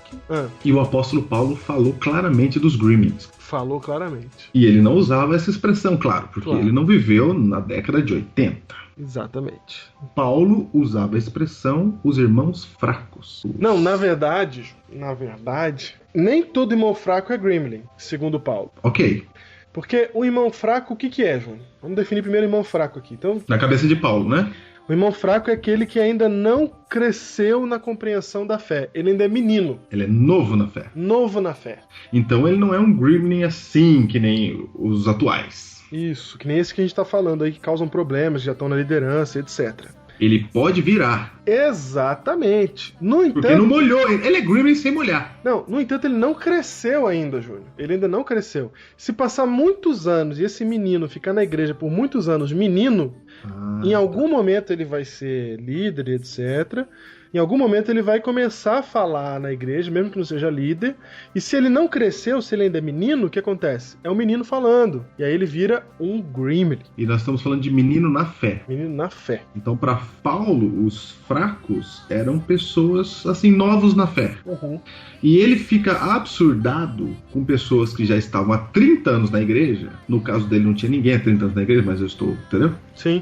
E o apóstolo Paulo falou claramente dos Gremlins. Falou claramente. E ele não usava essa expressão, claro, porque ele não viveu na década de 80. Exatamente. Paulo usava a expressão os irmãos fracos. Não, na verdade, nem todo irmão fraco é Gremlin, segundo Paulo. Ok. Porque o irmão fraco, o que é, João? Vamos definir primeiro o irmão fraco aqui. Então, na cabeça de Paulo, né? O irmão fraco é aquele que ainda não cresceu na compreensão da fé. Ele ainda é menino. Ele é novo na fé. Novo na fé. Então ele não é um Gremlin assim, que nem os atuais. Isso, que nem esse que a gente tá falando aí, que causam problemas, já estão na liderança, etc. Ele pode virar. Exatamente. No entanto... Porque não molhou. Ele é Gremlin sem molhar. Não, no entanto, ele não cresceu ainda, Júnior. Ele ainda não cresceu. Se passar muitos anos e esse menino ficar na igreja por muitos anos menino, em algum momento ele vai ser líder, etc. Em algum momento ele vai começar a falar na igreja, mesmo que não seja líder. E se ele não cresceu, se ele ainda é menino, o que acontece? É um menino falando. E aí ele vira um Gremlin. E nós estamos falando de menino na fé. Menino na fé. Então, para Paulo, os fracos eram pessoas, assim, novos na fé. E ele fica absurdado com pessoas que já estavam há 30 anos na igreja. No caso dele não tinha ninguém há 30 anos na igreja, mas eu estou, entendeu? Sim.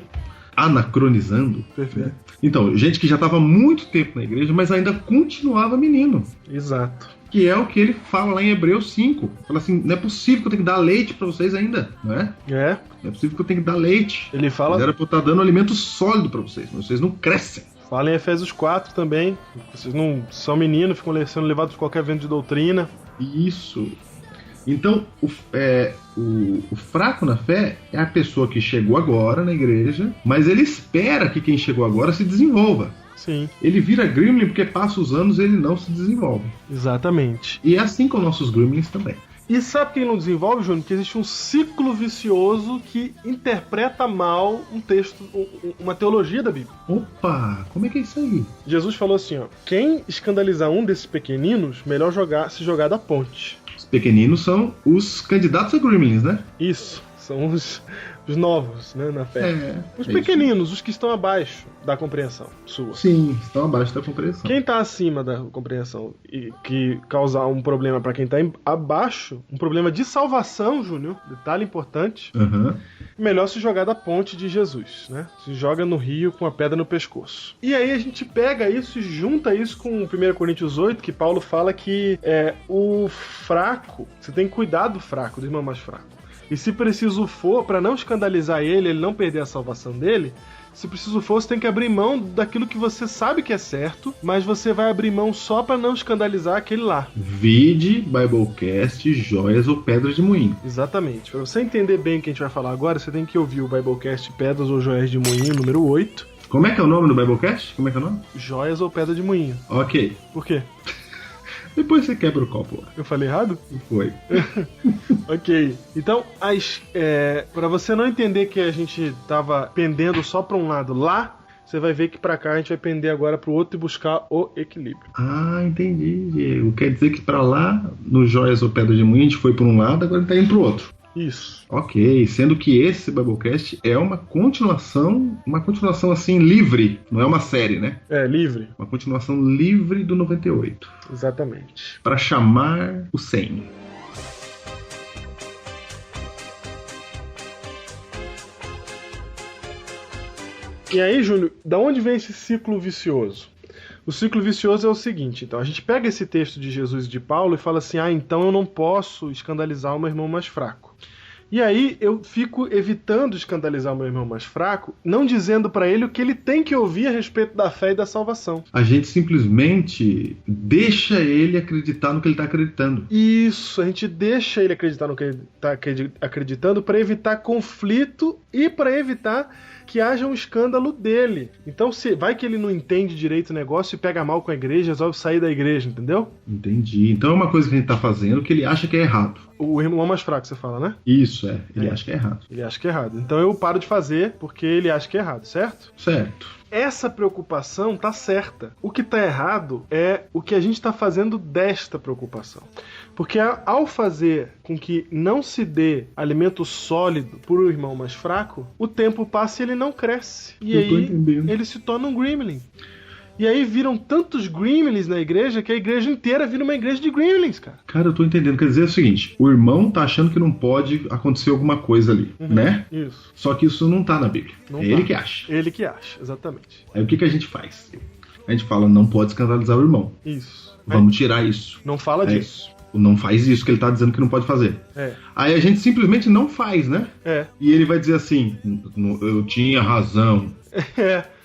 Anacronizando. Perfeito. Então, gente que já estava há muito tempo na igreja, mas ainda continuava menino. Exato. Que é o que ele fala lá em Hebreus 5. Fala assim, não é possível que eu tenha que dar leite para vocês ainda, não é? É. Não é possível que eu tenha que dar leite. Ele fala... Mas era para eu estar dando alimento sólido para vocês, mas vocês não crescem. Fala em Efésios 4 também. Vocês não são meninos, ficam sendo levados por qualquer vento de doutrina. Isso. Então, o fraco na fé é a pessoa que chegou agora na igreja, mas ele espera que quem chegou agora se desenvolva. Sim. Ele vira Gremlin porque passa os anos e ele não se desenvolve. Exatamente. E é assim com nossos Gremlins também. E sabe quem não desenvolve, Júnior? Que existe um ciclo vicioso que interpreta mal um texto, uma teologia da Bíblia. Opa, como é que é isso aí? Jesus falou assim, ó: quem escandalizar um desses pequeninos, melhor se jogar da ponte. Os pequeninos são os candidatos a Gremlins, né? Isso, são os novos, né, na fé. Os pequeninos, os que estão abaixo da compreensão sua. Sim, estão abaixo da compreensão. Quem está acima da compreensão e que causar um problema para quem está abaixo, um problema de salvação, Júnior, detalhe importante, melhor se jogar da ponte de Jesus, né? Se joga no rio com a pedra no pescoço. E aí a gente pega isso e junta isso com 1 Coríntios 8, que Paulo fala que o fraco, você tem que cuidar do fraco, do irmão mais fraco. E se preciso for, para não escandalizar ele não perder a salvação dele, se preciso for, você tem que abrir mão daquilo que você sabe que é certo, mas você vai abrir mão só para não escandalizar aquele lá. Vide, Biblecast, Joias ou Pedras de Moinho. Exatamente. Para você entender bem o que a gente vai falar agora, você tem que ouvir o Biblecast Pedras ou Joias de Moinho, número 8. Como é que é o nome do Biblecast? Como é que é o nome? Joias ou Pedra de Moinho. Ok. Por quê? Depois você quebra o copo lá. Eu falei errado? Foi. Ok. Então, pra você não entender que a gente tava pendendo só pra um lado lá, você vai ver que pra cá a gente vai pender agora pro outro e buscar o equilíbrio. Ah, entendi, Diego. Quer dizer que pra lá, no Joias ou Pedra de Moinho, a gente foi pra um lado, agora a gente tá indo pro outro. Isso. Ok, sendo que esse Biblecast é uma continuação assim, livre. Não é uma série, né? É, livre. Uma continuação livre do 98. Exatamente. Para chamar o 100. E aí, Júlio, da onde vem esse ciclo vicioso? O ciclo vicioso é o seguinte, então, a gente pega esse texto de Jesus e de Paulo e fala assim, então eu não posso escandalizar o meu irmão mais fraco. E aí eu fico evitando escandalizar o meu irmão mais fraco, não dizendo pra ele o que ele tem que ouvir a respeito da fé e da salvação. A gente simplesmente deixa ele acreditar no que ele está acreditando. Isso, a gente deixa ele acreditar no que ele está acreditando para evitar conflito e para evitar que haja um escândalo dele. Então, vai que ele não entende direito o negócio e pega mal com a igreja, resolve sair da igreja, entendeu? Entendi. Então é uma coisa que a gente está fazendo que ele acha que é errado. O irmão mais fraco, você fala, né? Isso, ele acha que é errado. Ele acha que é errado. Então eu paro de fazer porque ele acha que é errado, certo? Certo. Essa preocupação tá certa. O que tá errado é o que a gente tá fazendo desta preocupação. Porque ao fazer com que não se dê alimento sólido pro irmão mais fraco, o tempo passa e ele não cresce. E aí ele se torna um gremlin. E aí viram tantos gremlins na igreja que a igreja inteira vira uma igreja de gremlins, cara. Cara, eu tô entendendo. Quer dizer o seguinte, o irmão tá achando que não pode acontecer alguma coisa ali, né? Isso. Só que isso não tá na Bíblia. Não é tá. ele que acha. Ele que acha, exatamente. Aí o que a gente faz? A gente fala, não pode escandalizar o irmão. Isso. Vamos tirar isso. Não fala disso. Não faz isso que ele tá dizendo que não pode fazer. Aí a gente simplesmente não faz, né? E ele vai dizer assim, eu tinha razão.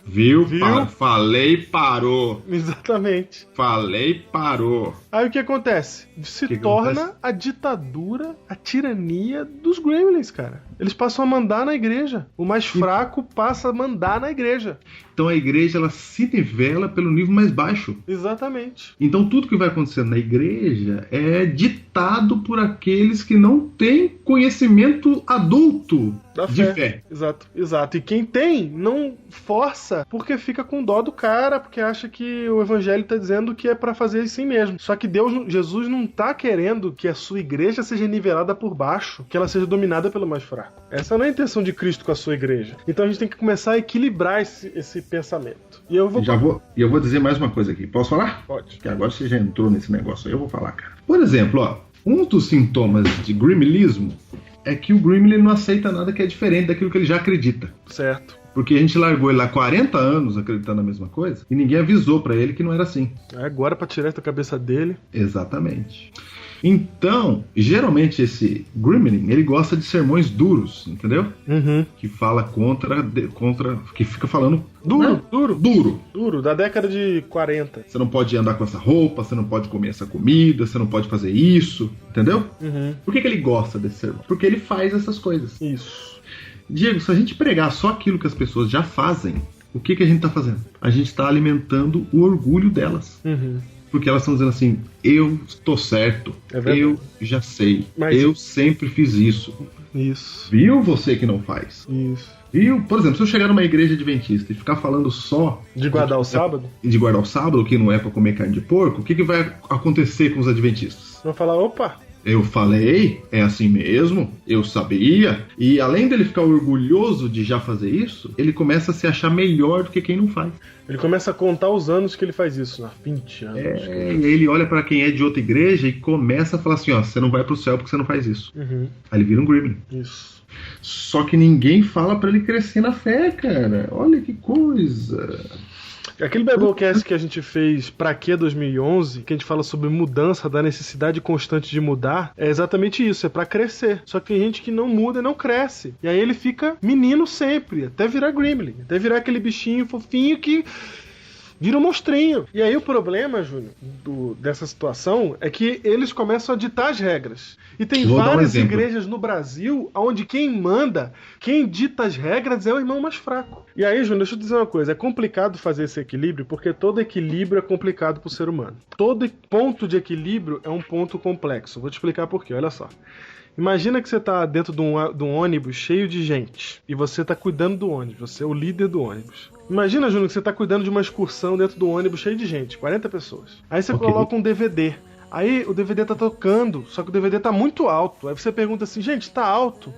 Viu? Falei, parou. Exatamente. Falei, parou. Aí o que acontece? Se torna a ditadura, a tirania dos gremlins, cara. Eles passam a mandar na igreja. O mais fraco passa a mandar na igreja. Então a igreja, ela se nivela pelo nível mais baixo. Exatamente. Então tudo que vai acontecendo na igreja é ditado por aqueles que não têm conhecimento adulto da de fé. Exato. E quem tem, não força porque fica com dó do cara, porque acha que o evangelho tá dizendo que é pra fazer assim mesmo. Só que Jesus não tá querendo que a sua igreja seja nivelada por baixo, que ela seja dominada pelo mais fraco. Essa não é a intenção de Cristo com a sua igreja. Então a gente tem que começar a equilibrar esse pensamento. E eu vou dizer mais uma coisa aqui. Posso falar? Pode. Que agora você já entrou nesse negócio aí, eu vou falar, cara. Por exemplo, um dos sintomas de gremlinismo é que o gremlin não aceita nada que é diferente daquilo que ele já acredita. Certo. Porque a gente largou ele lá 40 anos acreditando na mesma coisa e ninguém avisou pra ele que não era assim. Agora pra tirar da cabeça dele. Exatamente. Então, geralmente esse gremlin, ele gosta de sermões duros, entendeu? Que fala contra, que fica falando duro, da década de 40. Você não pode andar com essa roupa, você não pode comer essa comida, você não pode fazer isso, entendeu? Por que ele gosta desse sermão? Porque ele faz essas coisas. Isso. Diego, se a gente pregar só aquilo que as pessoas já fazem, o que a gente tá fazendo? A gente tá alimentando o orgulho delas. Porque elas estão dizendo assim, eu estou certo, eu já sei, eu sempre fiz isso. Isso. Viu você que não faz? Isso. Viu? Por exemplo, se eu chegar numa igreja adventista e ficar falando só... De guardar o sábado? De guardar o sábado, que não é pra comer carne de porco, o que vai acontecer com os adventistas? Vão falar, opa, Eu falei, é assim mesmo, eu sabia. E além dele ficar orgulhoso de já fazer isso, ele começa a se achar melhor do que quem não faz. Ele começa a contar os anos que ele faz isso, 20 anos. E aí ele olha pra quem é de outra igreja e começa a falar assim, ó, você não vai pro céu porque você não faz isso. Uhum. Aí ele vira um gremlin. Isso. Só que ninguém fala pra ele crescer na fé, cara. Olha que coisa. Aquele Biblecast que a gente fez Pra Que 2011, que a gente fala sobre mudança, da necessidade constante de mudar, é exatamente isso, é pra crescer. Só que tem gente que não muda e não cresce. E aí ele fica menino sempre, até virar gremlin, até virar aquele bichinho fofinho que vira um monstrinho. E aí o problema, Júnior, dessa situação é que eles começam a ditar as regras. E tem várias igrejas no Brasil onde quem manda, quem dita as regras é o irmão mais fraco. E aí, Júnior, deixa eu dizer uma coisa. É complicado fazer esse equilíbrio porque todo equilíbrio é complicado para o ser humano. Todo ponto de equilíbrio é um ponto complexo. Vou te explicar por quê, olha só. Imagina que você está dentro de um ônibus cheio de gente e você está cuidando do ônibus, você é o líder do ônibus. Imagina, Júnior, que você está cuidando de uma excursão dentro do ônibus cheio de gente, 40 pessoas. Aí você coloca um DVD. Aí o DVD tá tocando, só que o DVD tá muito alto. Aí você pergunta assim, gente, tá alto?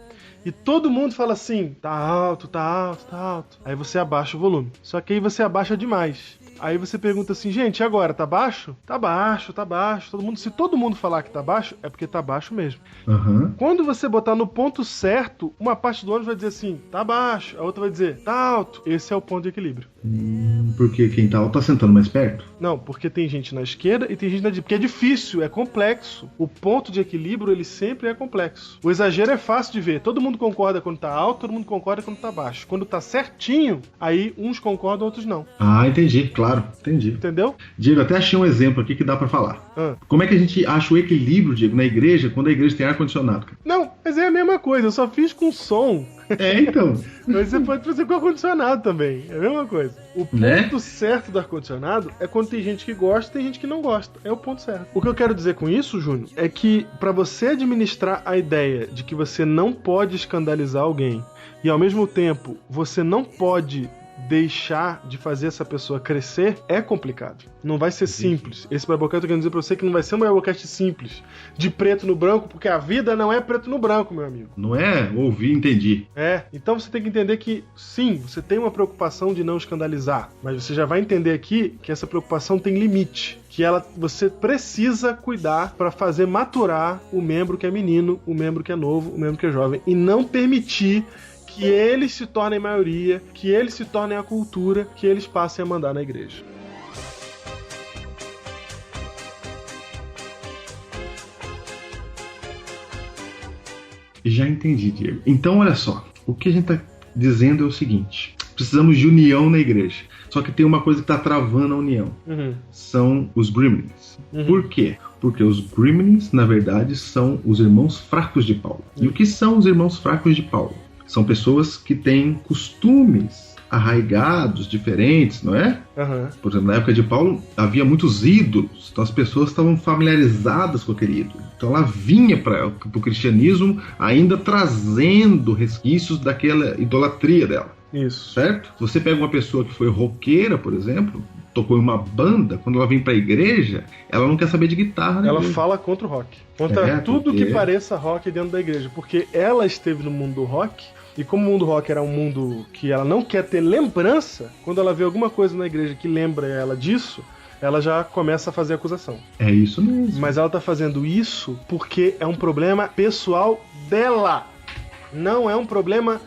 E todo mundo fala assim, tá alto, tá alto, tá alto. Aí você abaixa o volume. Só que aí você abaixa demais. Aí você pergunta assim, gente, e agora? Tá baixo? Tá baixo, tá baixo. Se todo mundo falar que tá baixo, é porque tá baixo mesmo. Uhum. Quando você botar no ponto certo, uma parte do ônibus vai dizer assim, tá baixo. A outra vai dizer, tá alto. Esse é o ponto de equilíbrio. Porque quem tá alto tá sentando mais perto? Não, porque tem gente na esquerda e tem gente na direita. Porque é difícil, é complexo. O ponto de equilíbrio, ele sempre é complexo. O exagero é fácil de ver. Todo mundo concorda quando tá alto, todo mundo concorda quando tá baixo. Quando tá certinho, aí uns concordam, outros não. Ah, entendi, claro. Entendi. Entendeu? Diego, até achei um exemplo aqui que dá pra falar. Como é que a gente acha o equilíbrio, Diego, na igreja, quando a igreja tem ar-condicionado? Não, mas é a mesma coisa, eu só fiz com som. Então. Mas você pode fazer com ar-condicionado também, é a mesma coisa. O ponto certo do ar-condicionado é quando tem gente que gosta e tem gente que não gosta. É o ponto certo. O que eu quero dizer com isso, Júnior, é que pra você administrar a ideia de que você não pode escandalizar alguém e ao mesmo tempo você não pode deixar de fazer essa pessoa crescer é complicado. Não vai ser simples. Esse Biblecast eu tô querendo dizer pra você que não vai ser um Biblecast simples, de preto no branco, porque a vida não é preto no branco, meu amigo. Não é? Ouvi, entendi. Então você tem que entender que, sim, você tem uma preocupação de não escandalizar, mas você já vai entender aqui que essa preocupação tem limite. Que você precisa cuidar para fazer maturar o membro que é menino, o membro que é novo, o membro que é jovem, e não permitir que eles se tornem maioria, que eles se tornem a cultura, que eles passem a mandar na igreja. Já entendi, Diego. Então, olha só. O que a gente tá dizendo é o seguinte. Precisamos de união na igreja. Só que tem uma coisa que tá travando a união. São os gremlins. Por quê? Porque os gremlins, na verdade, são os irmãos fracos de Paulo. E o que são os irmãos fracos de Paulo? São pessoas que têm costumes arraigados, diferentes, não é? Por exemplo, na época de Paulo havia muitos ídolos, então as pessoas estavam familiarizadas com aquele ídolo. Então ela vinha para o cristianismo ainda trazendo resquícios daquela idolatria dela. Isso. Certo? Se você pega uma pessoa que foi roqueira, por exemplo, tocou em uma banda, quando ela vem pra igreja, ela não quer saber de guitarra, né? Ela fala contra o rock. Contra tudo que pareça rock dentro da igreja. Porque ela esteve no mundo do rock, e como o mundo rock era um mundo que ela não quer ter lembrança, quando ela vê alguma coisa na igreja que lembra ela disso, ela já começa a fazer acusação. É isso mesmo. Mas ela tá fazendo isso porque é um problema pessoal dela. Não é um problema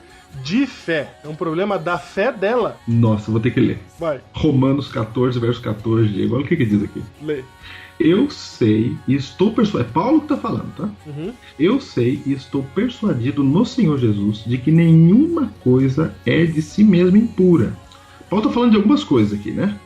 de fé. É um problema da fé dela. Nossa, vou ter que ler. Vai. Romanos 14, verso 14, Diego. Olha o que diz aqui. Lê. Eu sei e estou persuadido. É Paulo que está falando, tá? Eu sei e estou persuadido no Senhor Jesus de que nenhuma coisa é de si mesma impura. Paulo está falando de algumas coisas aqui, né?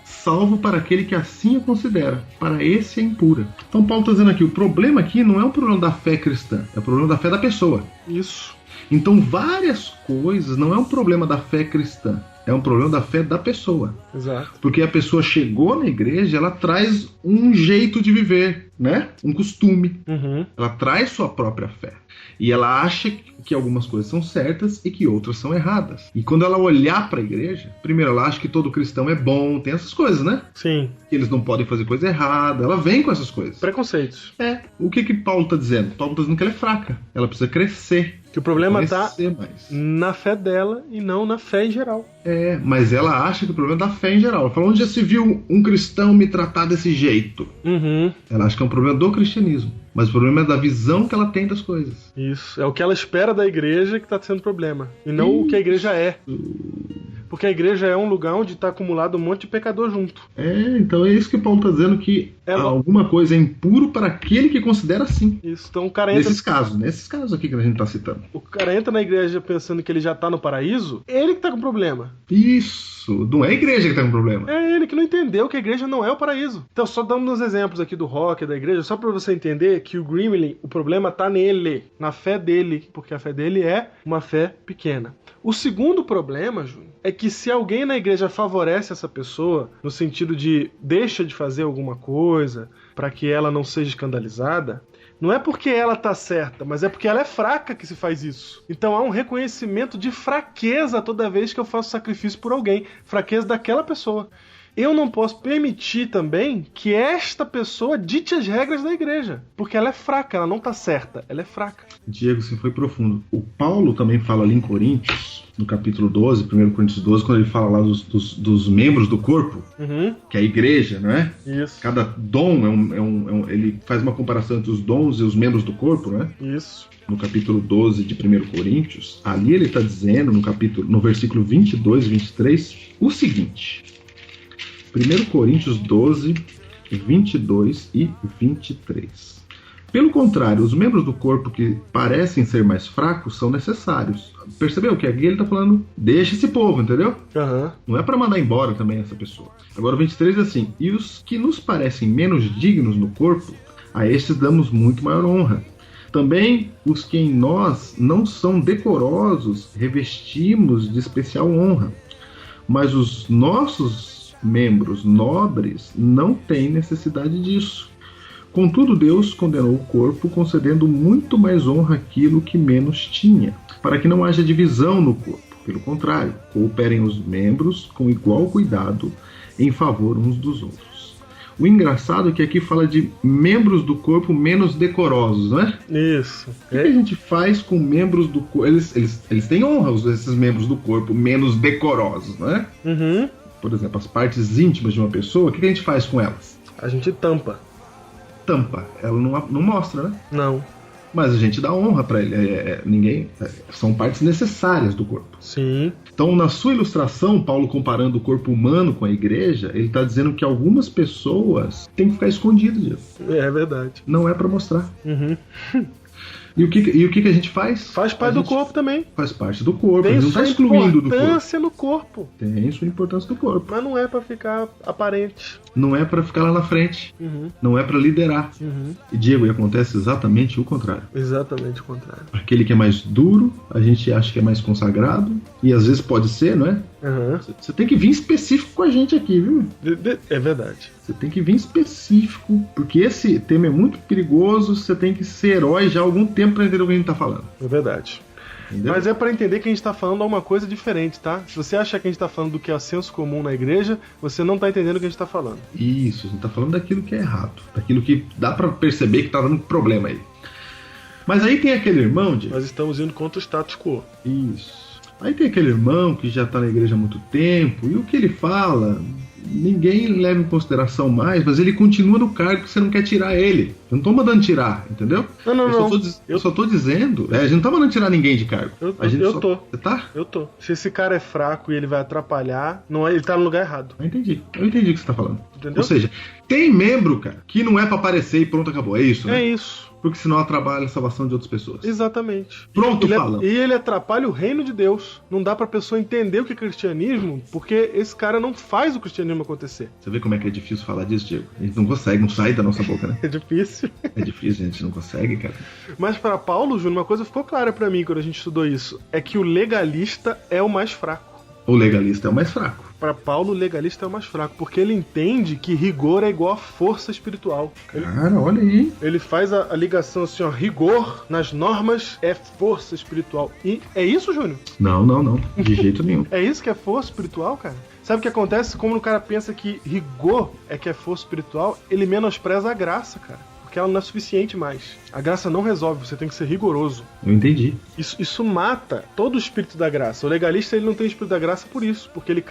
Salvo para aquele que assim a considera. Para esse é impura. Então Paulo está dizendo aqui, o problema aqui não é o problema da fé cristã, é o problema da fé da pessoa. Isso. Então várias coisas não é um problema da fé cristã, é um problema da fé da pessoa. Exato. Porque a pessoa chegou na igreja, ela traz um jeito de viver, né? Um costume. Uhum. Ela traz sua própria fé. E ela acha que algumas coisas são certas e que outras são erradas. E quando ela olhar para a igreja, primeiro ela acha que todo cristão é bom, tem essas coisas, né? Sim. Que eles não podem fazer coisa errada. Ela vem com essas coisas. Preconceitos. O que Paulo está dizendo? Paulo está dizendo que ela é fraca. Ela precisa crescer. Que o problema tá Crescer mais. na fé dela e não na fé em geral. Mas ela acha que o problema é da fé em geral. Ela fala, onde já se viu um cristão me tratar desse jeito? Uhum. Ela acha que é um problema do cristianismo. Mas o problema é da visão que ela tem das coisas. Isso. É o que ela espera da igreja que tá sendo problema. E não o que a igreja é. Porque a igreja é um lugar onde está acumulado um monte de pecador junto. Então é isso que Paulo está dizendo, que alguma coisa é impuro para aquele que considera assim. Isso. Então o cara entra... Nesses casos aqui que a gente está citando. O cara entra na igreja pensando que ele já está no paraíso, ele que tá com problema. Isso. Não é a igreja que tá com problema. É ele que não entendeu que a igreja não é o paraíso. Então só dando uns exemplos aqui do rock, da igreja, só para você entender que o Gremlin, o problema tá nele, na fé dele, porque a fé dele é uma fé pequena. O segundo problema, Júnior, é que se alguém na igreja favorece essa pessoa, no sentido de deixa de fazer alguma coisa para que ela não seja escandalizada, não é porque ela tá certa, mas é porque ela é fraca que se faz isso. Então há um reconhecimento de fraqueza toda vez que eu faço sacrifício por alguém, fraqueza daquela pessoa. Eu não posso permitir também que esta pessoa dite as regras da igreja, porque ela é fraca, ela não está certa, ela é fraca. Diego, você foi profundo. O Paulo também fala ali em Coríntios, no capítulo 12, 1 Coríntios 12, quando ele fala lá dos membros do corpo, que é a igreja, não é? Isso. Cada dom ele faz uma comparação entre os dons e os membros do corpo, não é? Isso. No capítulo 12 de 1 Coríntios, ali ele está dizendo, no versículo 22 e 23, o seguinte... 1 Coríntios 12, 22 e 23. Pelo contrário, os membros do corpo que parecem ser mais fracos são necessários. Percebeu que aqui ele está falando, deixa esse povo, entendeu? Uhum. Não é para mandar embora também essa pessoa. Agora o 23 é assim, e os que nos parecem menos dignos no corpo, a estes damos muito maior honra. Também os que em nós não são decorosos, revestimos de especial honra. Mas os nossos membros nobres não têm necessidade disso. Contudo, Deus condenou o corpo, concedendo muito mais honra àquilo que menos tinha, para que não haja divisão no corpo. Pelo contrário, cooperem os membros com igual cuidado em favor uns dos outros. O engraçado é que aqui fala de membros do corpo menos decorosos, não é? Isso. O que a gente faz com membros do corpo? Eles têm honra, esses membros do corpo menos decorosos, não é? Uhum. Por exemplo, as partes íntimas de uma pessoa, o que a gente faz com elas? A gente tampa. Tampa. Ela não mostra, né? Não. Mas a gente dá honra para ele. São partes necessárias do corpo. Sim. Então, na sua ilustração, Paulo comparando o corpo humano com a igreja, ele está dizendo que algumas pessoas têm que ficar escondidas. É verdade. Não é para mostrar. Uhum. E o que a gente faz? Faz parte do corpo também. Faz parte do corpo. Tem a gente não sua está excluindo do corpo. importância no corpo. Tem sua importância do corpo. Mas não é pra ficar aparente. Não é para ficar lá na frente. Uhum. Não é para liderar. Uhum. E, Diego, acontece exatamente o contrário. Exatamente o contrário. Aquele que é mais duro, a gente acha que é mais consagrado. E às vezes pode ser, não é? Uhum. Você tem que vir específico com a gente aqui, viu? É verdade. Você tem que vir específico, porque esse tema é muito perigoso. Você tem que ser herói já há algum tempo para entender o que a gente tá falando. É verdade. Entendeu? Mas é pra entender que a gente tá falando uma coisa diferente, tá? Se você achar que a gente tá falando do que é senso comum na igreja, você não tá entendendo o que a gente tá falando. Isso, a gente tá falando daquilo que é errado. Daquilo que dá pra perceber que tá dando problema aí. Mas aí tem aquele irmão, Diego. Nós estamos indo contra o status quo. Isso. Aí tem aquele irmão que já tá na igreja há muito tempo, e o que ele fala, ninguém leva em consideração mais, mas ele continua no cargo que você não quer tirar ele. Eu não tô mandando tirar, entendeu? Eu só tô dizendo. A gente não tá mandando tirar ninguém de cargo. Eu tô. Você tá? Eu tô. Se esse cara é fraco e ele vai atrapalhar, ele tá no lugar errado. Eu entendi o que você tá falando. Entendeu? Ou seja, tem membro, cara, que não é pra aparecer e pronto, acabou. É isso, né? É isso. Porque senão atrapalha a salvação de outras pessoas. Exatamente. Pronto, falando. E ele atrapalha o reino de Deus. Não dá pra pessoa entender o que é cristianismo, porque esse cara não faz o cristianismo acontecer. Você vê como é que é difícil falar disso, Diego? A gente não consegue, não sai da nossa boca, né? É difícil. É difícil, a gente não consegue, cara. Mas para Paulo, Júnior, uma coisa ficou clara pra mim quando a gente estudou isso. É que o legalista é o mais fraco. O legalista é o mais fraco. Pra Paulo, o legalista é o mais fraco, porque ele entende que rigor é igual a força espiritual. Cara, olha aí. Ele faz a ligação assim, ó, rigor nas normas é força espiritual. E é isso, Júnior? Não. De jeito nenhum. É isso que é força espiritual, cara? Sabe o que acontece? Como o cara pensa que rigor é que é força espiritual, ele menospreza a graça, cara. Porque ela não é suficiente mais. A graça não resolve, você tem que ser rigoroso. Eu entendi. Isso mata todo o espírito da graça. O legalista, ele não tem espírito da graça por isso, porque ele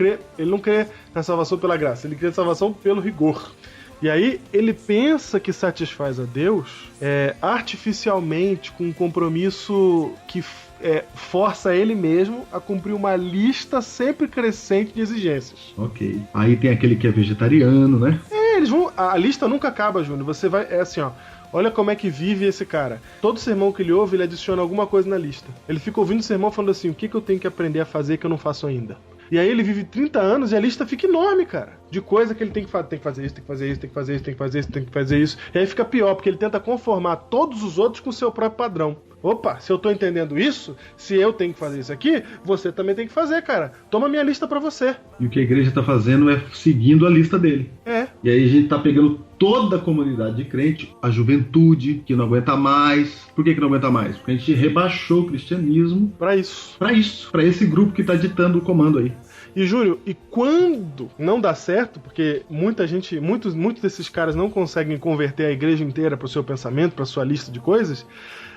não crê na salvação pela graça, ele crê na salvação pelo rigor. E aí ele pensa que satisfaz a Deus artificialmente, com um compromisso que força ele mesmo a cumprir uma lista sempre crescente de exigências. Ok. Aí tem aquele que é vegetariano, né? A lista nunca acaba, Júnior. Você vai, assim, ó. Olha como é que vive esse cara. Todo sermão que ele ouve, ele adiciona alguma coisa na lista. Ele fica ouvindo o sermão falando assim, o que eu tenho que aprender a fazer que eu não faço ainda? E aí ele vive 30 anos e a lista fica enorme, cara. De coisa que ele tem que fazer. Tem que fazer isso, tem que fazer isso, tem que fazer isso, tem que fazer isso, tem que fazer isso. E aí fica pior, porque ele tenta conformar todos os outros com o seu próprio padrão. Opa, se eu tô entendendo isso, se eu tenho que fazer isso aqui, você também tem que fazer, cara. Toma minha lista pra você. E o que a igreja tá fazendo é seguindo a lista dele. E aí a gente tá pegando toda a comunidade de crente, a juventude, que não aguenta mais. Por que não aguenta mais? Porque a gente rebaixou o cristianismo pra isso. Pra esse grupo que tá ditando o comando aí. E Júlio, e quando não dá certo, porque muitos desses caras não conseguem converter a igreja inteira pro seu pensamento, pra sua lista de coisas,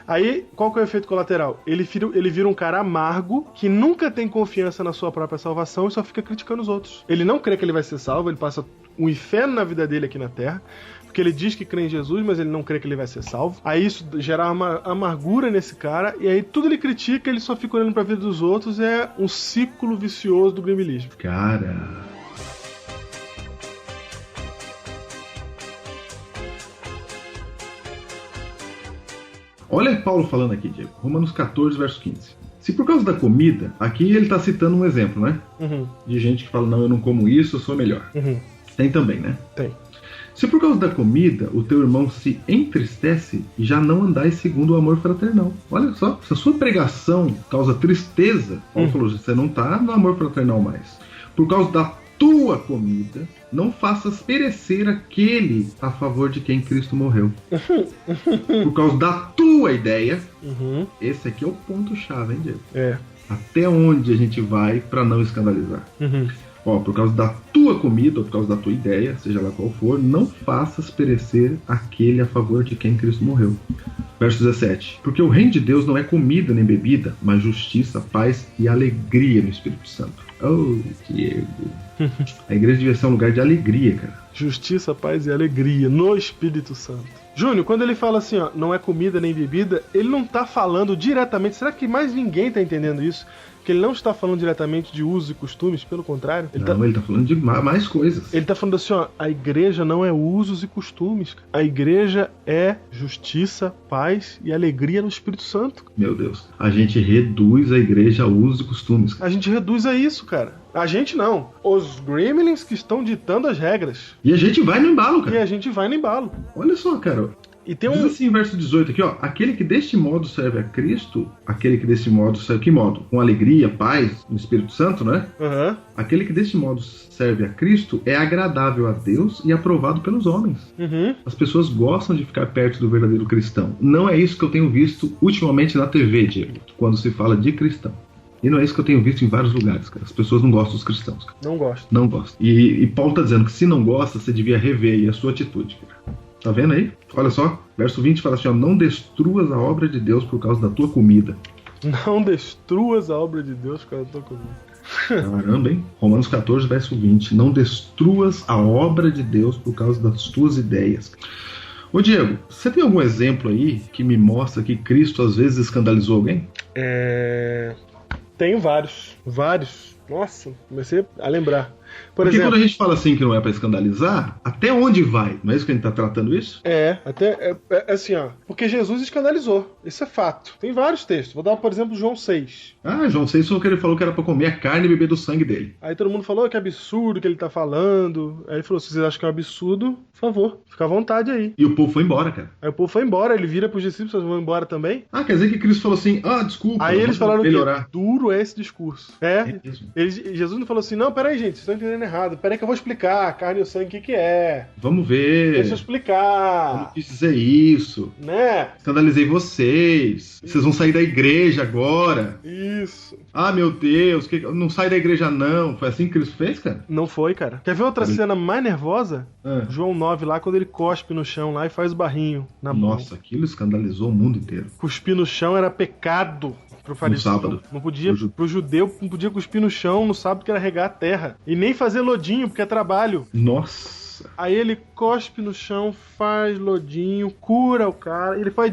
aí qual que é o efeito colateral? Ele vira um cara amargo, que nunca tem confiança na sua própria salvação e só fica criticando os outros. Ele não crê que ele vai ser salvo, ele passa um inferno na vida dele aqui na Terra, porque ele diz que crê em Jesus, mas ele não crê que ele vai ser salvo. Aí isso gera uma amargura nesse cara, e aí tudo ele critica, ele só fica olhando pra vida dos outros, é um ciclo vicioso do gremilismo. Cara... Olha Paulo falando aqui, Diego. Romanos 14, verso 15. Se por causa da comida, aqui ele está citando um exemplo, né? De gente que fala, não, eu não como isso, eu sou melhor. Tem também, né? Tem. Se por causa da comida o teu irmão se entristece, já não andais segundo o amor fraternal. Olha só, se a sua pregação causa tristeza, Paulo falou, você não está no amor fraternal mais. Por causa da tua comida, não faças perecer aquele a favor de quem Cristo morreu. Por causa da tua ideia, esse aqui é o ponto-chave, hein, Diego? Até onde a gente vai para não escandalizar? Por causa da tua comida, ou por causa da tua ideia, seja lá qual for, não faças perecer aquele a favor de quem Cristo morreu. Verso 17. Porque o reino de Deus não é comida nem bebida, mas justiça, paz e alegria no Espírito Santo. Oh, Diego. A igreja devia ser um lugar de alegria, cara. Justiça, paz e alegria no Espírito Santo. Júnior, quando ele fala assim, ó, não é comida nem bebida, ele não tá falando diretamente. Será que mais ninguém tá entendendo isso? Que ele não está falando diretamente de usos e costumes, pelo contrário. Ele tá falando de mais coisas. Ele tá falando assim, ó, a igreja não é usos e costumes. A igreja é justiça, paz e alegria no Espírito Santo. Meu Deus. A gente reduz a igreja a usos e costumes. A gente reduz a isso, cara. A gente não. Os gremlins que estão ditando as regras. E a gente vai no embalo, cara. Olha só, cara. E tem diz assim, verso 18 aqui, ó. Aquele que deste modo serve a Cristo, aquele que deste modo serve... Que modo? Com alegria, paz, no Espírito Santo, né? Aquele que deste modo serve a Cristo é agradável a Deus e aprovado pelos homens. As pessoas gostam de ficar perto do verdadeiro cristão. Não é isso que eu tenho visto ultimamente na TV, Diego, quando se fala de cristão. E não é isso que eu tenho visto em vários lugares, cara. As pessoas não gostam dos cristãos, cara. Não gostam. E Paulo tá dizendo que se não gosta, você devia rever aí a sua atitude, cara. Tá vendo aí? Olha só, verso 20 fala assim, ó, não destruas a obra de Deus por causa da tua comida. Não destruas a obra de Deus por causa da tua comida. Caramba, hein? Romanos 14, verso 20. Não destruas a obra de Deus por causa das tuas ideias. Ô Diego, você tem algum exemplo aí que me mostra que Cristo às vezes escandalizou alguém? Tenho vários. Nossa, comecei a lembrar. Por Porque exemplo, quando a gente fala assim que não é pra escandalizar, até onde vai? Não é isso que a gente tá tratando isso? até assim, ó. Porque Jesus escandalizou. Isso é fato. Tem vários textos. Vou dar, por exemplo, João 6. Ah, João 6 foi o que ele falou que era pra comer a carne e beber do sangue dele. Aí todo mundo falou que absurdo que ele tá falando. Aí ele falou, se vocês acham que é um absurdo, por favor, fica à vontade aí. E o povo foi embora, cara. Aí o povo foi embora, ele vira pros discípulos, vocês vão embora também. Ah, quer dizer que Cristo falou assim, desculpa. Aí eles vamos falaram melhorar. que duro é esse discurso. É mesmo. Jesus não falou assim, não, peraí, gente, vocês estão entendendo errado. Peraí que eu vou explicar a carne e o sangue o que é. Vamos ver. Deixa eu Eu explicar. não quis dizer isso. Né? Escandalizei vocês. Vocês vão sair da igreja agora. Isso. Ah, meu Deus, não sai da igreja não. Foi assim que Cristo fez, cara? Não foi, cara. Quer ver outra cena mais nervosa? Ah. João 9 lá, quando ele cospe no chão lá e faz o barrinho na mão. Nossa, aquilo escandalizou o mundo inteiro. Cuspir no chão era pecado pro fariseu. No sábado. Não podia, pro judeu, não podia cuspir no chão no sábado, que era regar a terra. E nem fazer lodinho, porque é trabalho. Nossa. Aí ele cospe no chão, faz lodinho, cura o cara. Ele faz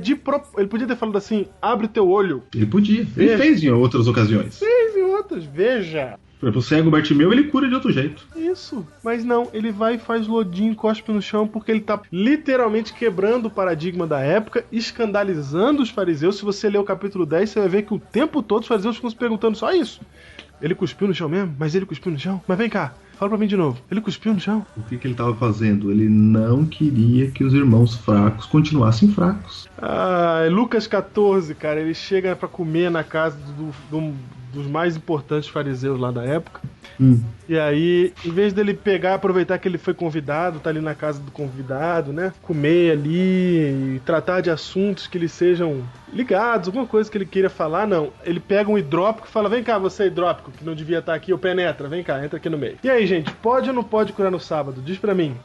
ele podia ter falado assim, abre teu olho. Ele podia. Ele Veja. fez em outras ocasiões. Fez em outras, veja. Por exemplo, o cego Bartimeu, ele cura de outro jeito. Isso, mas não, ele vai e faz lodinho, cospe no chão, porque ele tá literalmente quebrando o paradigma da época, escandalizando os fariseus. Se você ler o capítulo 10, você vai ver que o tempo todo os fariseus ficam se perguntando só isso. Ele cuspiu no chão mesmo? Mas ele cuspiu no chão? Mas vem cá, fala pra mim de novo. Ele cuspiu no chão? O que ele estava fazendo? Ele não queria que os irmãos fracos continuassem fracos. Lucas 14, cara, ele chega pra comer na casa dos mais importantes fariseus lá da época. E aí, em vez dele aproveitar que ele foi convidado, tá ali na casa do convidado, né? Comer ali e tratar de assuntos que lhe sejam ligados, alguma coisa que ele queira falar, não. Ele pega um hidrópico e fala, vem cá, você hidrópico, que não devia estar aqui, ou penetra, vem cá, entra aqui no meio. E aí, gente, pode ou não pode curar no sábado? Diz pra mim.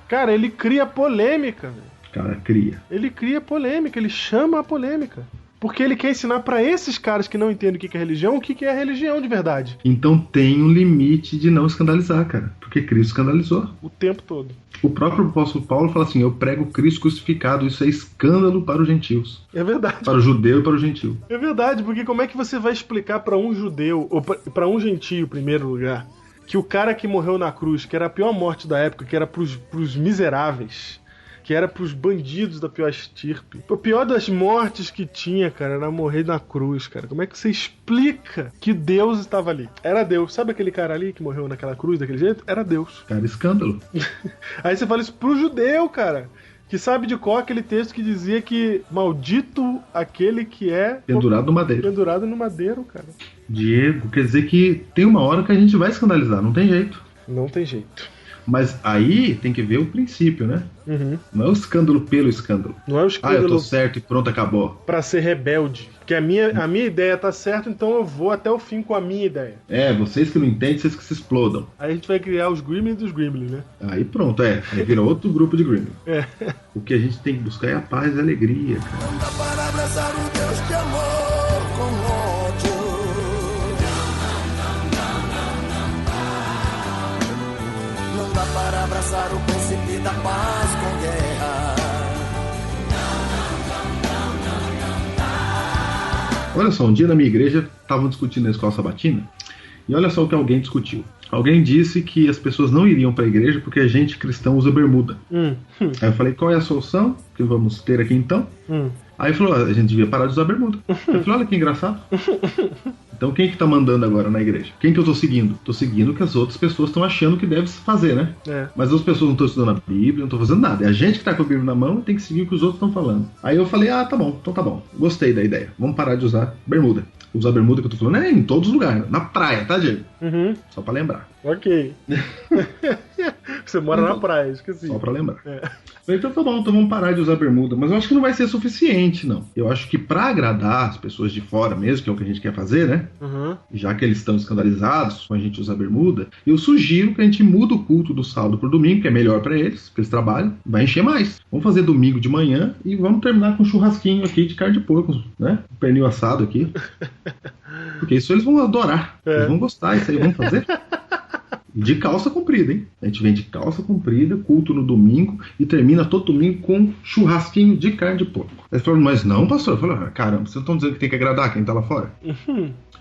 Cara, ele cria polêmica, velho. Cara, cria. Ele cria polêmica, ele chama a polêmica. Porque ele quer ensinar pra esses caras que não entendem o que é religião, o que é religião de verdade. Então tem um limite de não escandalizar, cara. Porque Cristo escandalizou. O tempo todo. O próprio apóstolo Paulo fala assim, eu prego Cristo crucificado, isso é escândalo para os gentios. É verdade. Para o judeu e para o gentio. É verdade, porque como é que você vai explicar pra um judeu, ou pra um gentio, em primeiro lugar, que o cara que morreu na cruz, que era a pior morte da época, que era pros miseráveis, que era pros bandidos da pior estirpe. O pior das mortes que tinha, cara, era morrer na cruz, cara. Como é que você explica que Deus estava ali? Era Deus. Sabe aquele cara ali que morreu naquela cruz daquele jeito? Era Deus. Cara, escândalo. Aí você fala isso pro judeu, cara, que sabe de qual aquele texto que dizia que maldito aquele que é Pendurado no madeiro. Pendurado no madeiro, cara. Diego, quer dizer que tem uma hora que a gente vai escandalizar, não tem jeito. Não tem jeito. Mas aí tem que ver o princípio, né? Uhum. Não é o escândalo pelo escândalo. Não é o eu escândalo tô certo e pronto, acabou. pra ser rebelde. Porque a minha ideia tá certa, então eu vou até o fim com a minha ideia. Vocês que não entendem, vocês que se explodam. Aí a gente vai criar os Gremlins dos Gremlins, né? Aí pronto, aí vira outro grupo de Gremlin. É. O que a gente tem que buscar é a paz e a alegria, cara. Não dá para abraçar um Deus de amor com ódio. Não dá para abraçar o príncipe da paz com guerra. Olha só, um dia na minha igreja estavam discutindo na escola sabatina e olha só o que alguém discutiu. Alguém disse que as pessoas não iriam para a igreja porque a gente cristão usa bermuda. Aí eu falei, qual é a solução que vamos ter aqui então? Aí ele falou, a gente devia parar de usar bermuda. Eu falei, olha que engraçado. Então quem que tá mandando agora na igreja? Quem que eu tô seguindo? Tô seguindo o que as outras pessoas estão achando que deve fazer, né? É. Mas as pessoas não estão estudando a Bíblia, não estão fazendo nada. É a gente que tá com a Bíblia na mão e tem que seguir o que os outros estão falando. Aí eu falei, tá bom, então tá bom. Gostei da ideia. Vamos parar de usar bermuda. Usar bermuda que eu tô falando em todos os lugares. Na praia, tá, Diego? Só pra lembrar. Ok. Você mora na praia, esqueci. Só pra lembrar. Falei, então tá bom, então vamos parar de usar bermuda. Mas eu acho que não vai ser suficiente, não. Eu acho que pra agradar as pessoas de fora mesmo, que é o que a gente quer fazer, né? Já que eles estão escandalizados com a gente usar bermuda, eu sugiro que a gente mude o culto do sábado pro domingo, que é melhor pra eles, porque eles trabalham, vai encher mais. Vamos fazer domingo de manhã e vamos terminar com um churrasquinho aqui de carne de porco, né? Um pernil assado aqui. Porque isso eles vão adorar. Eles vão gostar, isso aí vão fazer. De calça comprida, hein? A gente vem de calça comprida, culto no domingo e termina todo domingo com churrasquinho de carne de porco. Aí você fala, mas não, pastor? Eu falo, caramba, vocês não estão dizendo que tem que agradar quem tá lá fora?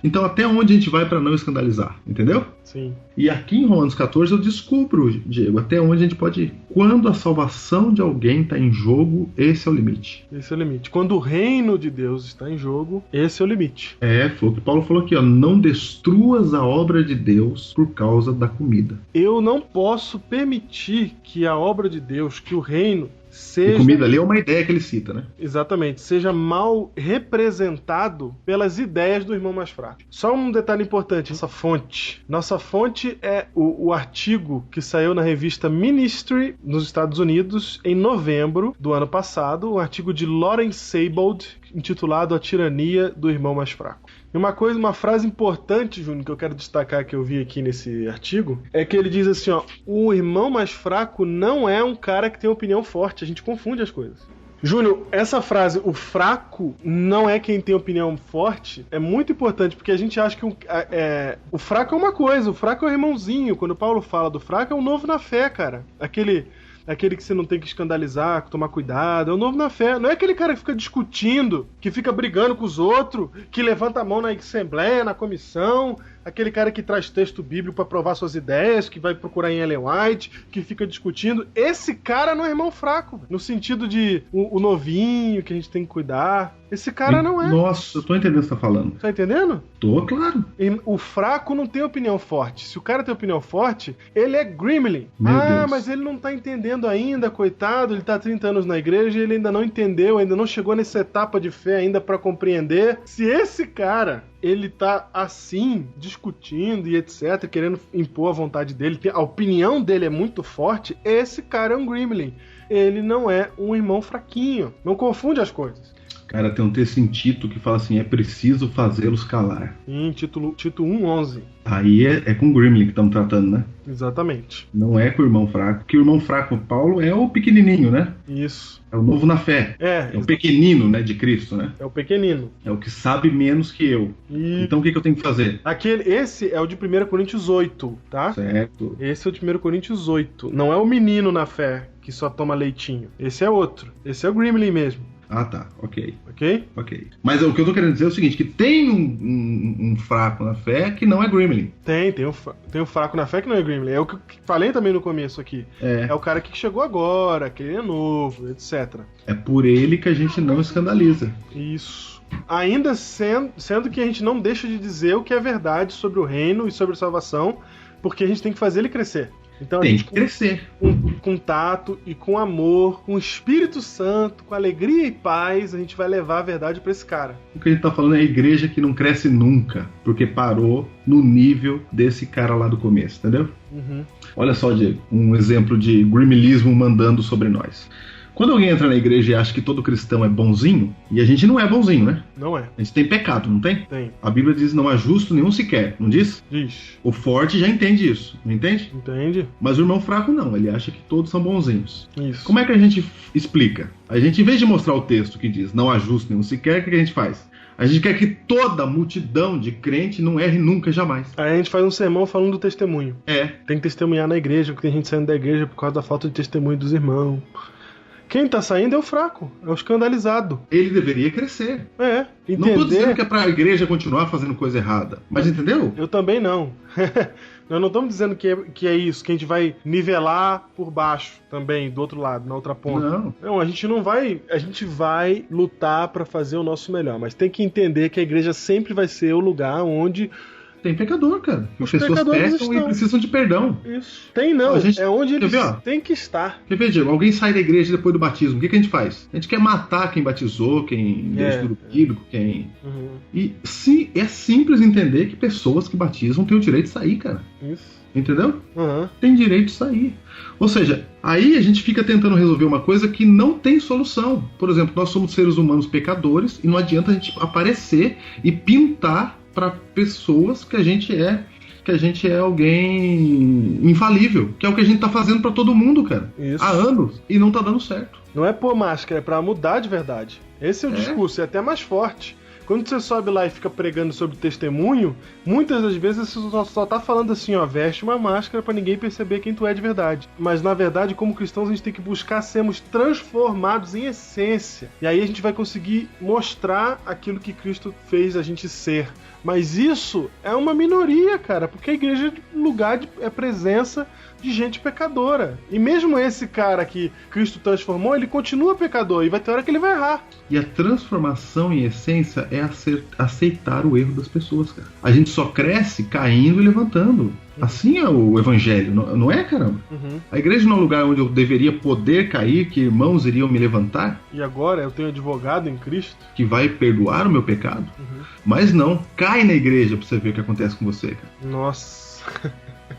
Então até onde a gente vai para não escandalizar, entendeu? Sim. E aqui em Romanos 14 eu descubro, Diego, até onde a gente pode ir. Quando a salvação de alguém está em jogo, esse é o limite. Esse é o limite. Quando o reino de Deus está em jogo, esse é o limite. Foi o que Paulo falou aqui, ó. Não destruas a obra de Deus por causa da comida. Eu não posso permitir que a obra de Deus, que o reino, seja... E comida ali é uma ideia que ele cita, né? Exatamente. Seja mal representado pelas ideias do irmão mais fraco. Só um detalhe importante. Nossa fonte. Nossa fonte é o artigo que saiu na revista Ministry nos Estados Unidos em novembro do ano passado. Um artigo de Lawrence Seibold intitulado A Tirania do Irmão Mais Fraco. E uma frase importante, Júnior, que eu quero destacar que eu vi aqui nesse artigo, é que ele diz assim, ó, o irmão mais fraco não é um cara que tem opinião forte, a gente confunde as coisas. Júnior, essa frase, o fraco não é quem tem opinião forte, é muito importante, porque a gente acha que o fraco é uma coisa, o fraco é o irmãozinho. Quando Paulo fala do fraco, é o novo na fé, cara. Aquele que você não tem que escandalizar, tomar cuidado, é o novo na fé. Não é aquele cara que fica discutindo, que fica brigando com os outros, que levanta a mão na assembleia, na comissão, aquele cara que traz texto bíblico para provar suas ideias, que vai procurar em Ellen White, que fica discutindo. Esse cara não é irmão fraco, no sentido de o novinho que a gente tem que cuidar. Esse cara não é. Nossa, eu tô entendendo o que você tá falando. Tá entendendo? Tô, claro. O fraco não tem opinião forte. Se o cara tem opinião forte, ele é gremlin. Deus. Mas ele não tá entendendo ainda, coitado. Ele tá há 30 anos na igreja e ele ainda não entendeu, ainda não chegou nessa etapa de fé ainda pra compreender. Se esse cara, ele tá assim, discutindo e etc, querendo impor a vontade dele, a opinião dele é muito forte, esse cara é um gremlin. Ele não é um irmão fraquinho. Não confunde as coisas. Cara, tem um texto em Tito que fala assim, é preciso fazê-los calar. Em Tito 1:11. Aí é com o Gremlin que estamos tratando, né? Exatamente. Não é com o irmão fraco, porque o irmão fraco, Paulo, é o pequenininho, né? Isso. É o novo na fé. É o pequenino, né, de Cristo, né? É o pequenino. É o que sabe menos que eu. Então o que eu tenho que fazer? Esse é o de 1 Coríntios 8, tá? Certo. Esse é o de 1 Coríntios 8. Não é o menino na fé que só toma leitinho. Esse é outro. Esse é o Gremlin mesmo. Ah, tá. Ok. Mas o que eu tô querendo dizer é o seguinte, que tem um fraco na fé que não é Gremlin. Tem um fraco na fé que não é Gremlin. É o que eu falei também no começo aqui. É o cara que chegou agora, que ele é novo, etc. É por ele que a gente não escandaliza. Isso. Ainda sendo que a gente não deixa de dizer o que é verdade sobre o reino e sobre a salvação, porque a gente tem que fazer ele crescer. Então, tem que crescer. Com tato e com amor, com o Espírito Santo, com alegria e paz, a gente vai levar a verdade para esse cara. O que a gente tá falando é a igreja que não cresce nunca, porque parou no nível desse cara lá do começo, entendeu? Uhum. Olha só, Diego, um exemplo de gremilismo mandando sobre nós. Quando alguém entra na igreja e acha que todo cristão é bonzinho, e a gente não é bonzinho, né? Não é. A gente tem pecado, não tem? Tem. A Bíblia diz não há justo nenhum sequer, não diz? Diz. O forte já entende isso, não entende? Entende. Mas o irmão fraco não, ele acha que todos são bonzinhos. Isso. Como é que a gente explica? A gente, em vez de mostrar o texto que diz não há justo nenhum sequer, o que a gente faz? A gente quer que toda a multidão de crente não erre nunca, jamais. Aí a gente faz um sermão falando do testemunho. Tem que testemunhar na igreja, porque tem gente saindo da igreja por causa da falta de testemunho dos irmãos. Quem tá saindo é o fraco, é o escandalizado. Ele deveria crescer. Entender... Não tô dizendo que é pra igreja continuar fazendo coisa errada, mas entendeu? Eu também não. Nós não estamos dizendo que é isso, que a gente vai nivelar por baixo também, do outro lado, na outra ponta. Não, a gente não vai. A gente vai lutar pra fazer o nosso melhor, mas tem que entender que a igreja sempre vai ser o lugar onde... Tem pecador, cara. As pessoas pecam e precisam de perdão. Isso. Tem não. É onde eles têm que estar. Quer ver, Diego? Alguém sai da igreja depois do batismo. O que a gente faz? A gente quer matar quem batizou, quem deu estudo bíblico, quem... Uhum. E sim, é simples entender que pessoas que batizam têm o direito de sair, cara. Isso. Entendeu? Uhum. Tem direito de sair. Ou seja, aí a gente fica tentando resolver uma coisa que não tem solução. Por exemplo, nós somos seres humanos pecadores e não adianta a gente aparecer e pintar para pessoas que a gente é alguém infalível, que é o que a gente tá fazendo para todo mundo, cara. Isso. Há anos, e não tá dando certo. Não é pôr máscara, é pra mudar de verdade. Esse é o discurso, é até mais forte. Quando você sobe lá e fica pregando sobre testemunho, muitas das vezes você só tá falando assim, ó, veste uma máscara pra ninguém perceber quem tu é de verdade. Mas na verdade, como cristãos, a gente tem que buscar sermos transformados em essência. E aí a gente vai conseguir mostrar aquilo que Cristo fez a gente ser. Mas isso é uma minoria, cara, porque a igreja é lugar é presença de gente pecadora. E mesmo esse cara que Cristo transformou, ele continua pecador e vai ter hora que ele vai errar. E a transformação em essência é aceitar o erro das pessoas, cara. A gente só cresce caindo e levantando. Assim é o evangelho, não é, caramba? A igreja não é um lugar onde eu deveria poder cair, que irmãos iriam me levantar. E agora eu tenho advogado em Cristo que vai perdoar o meu pecado. Mas não, cai na igreja pra você ver o que acontece com você, cara. Nossa.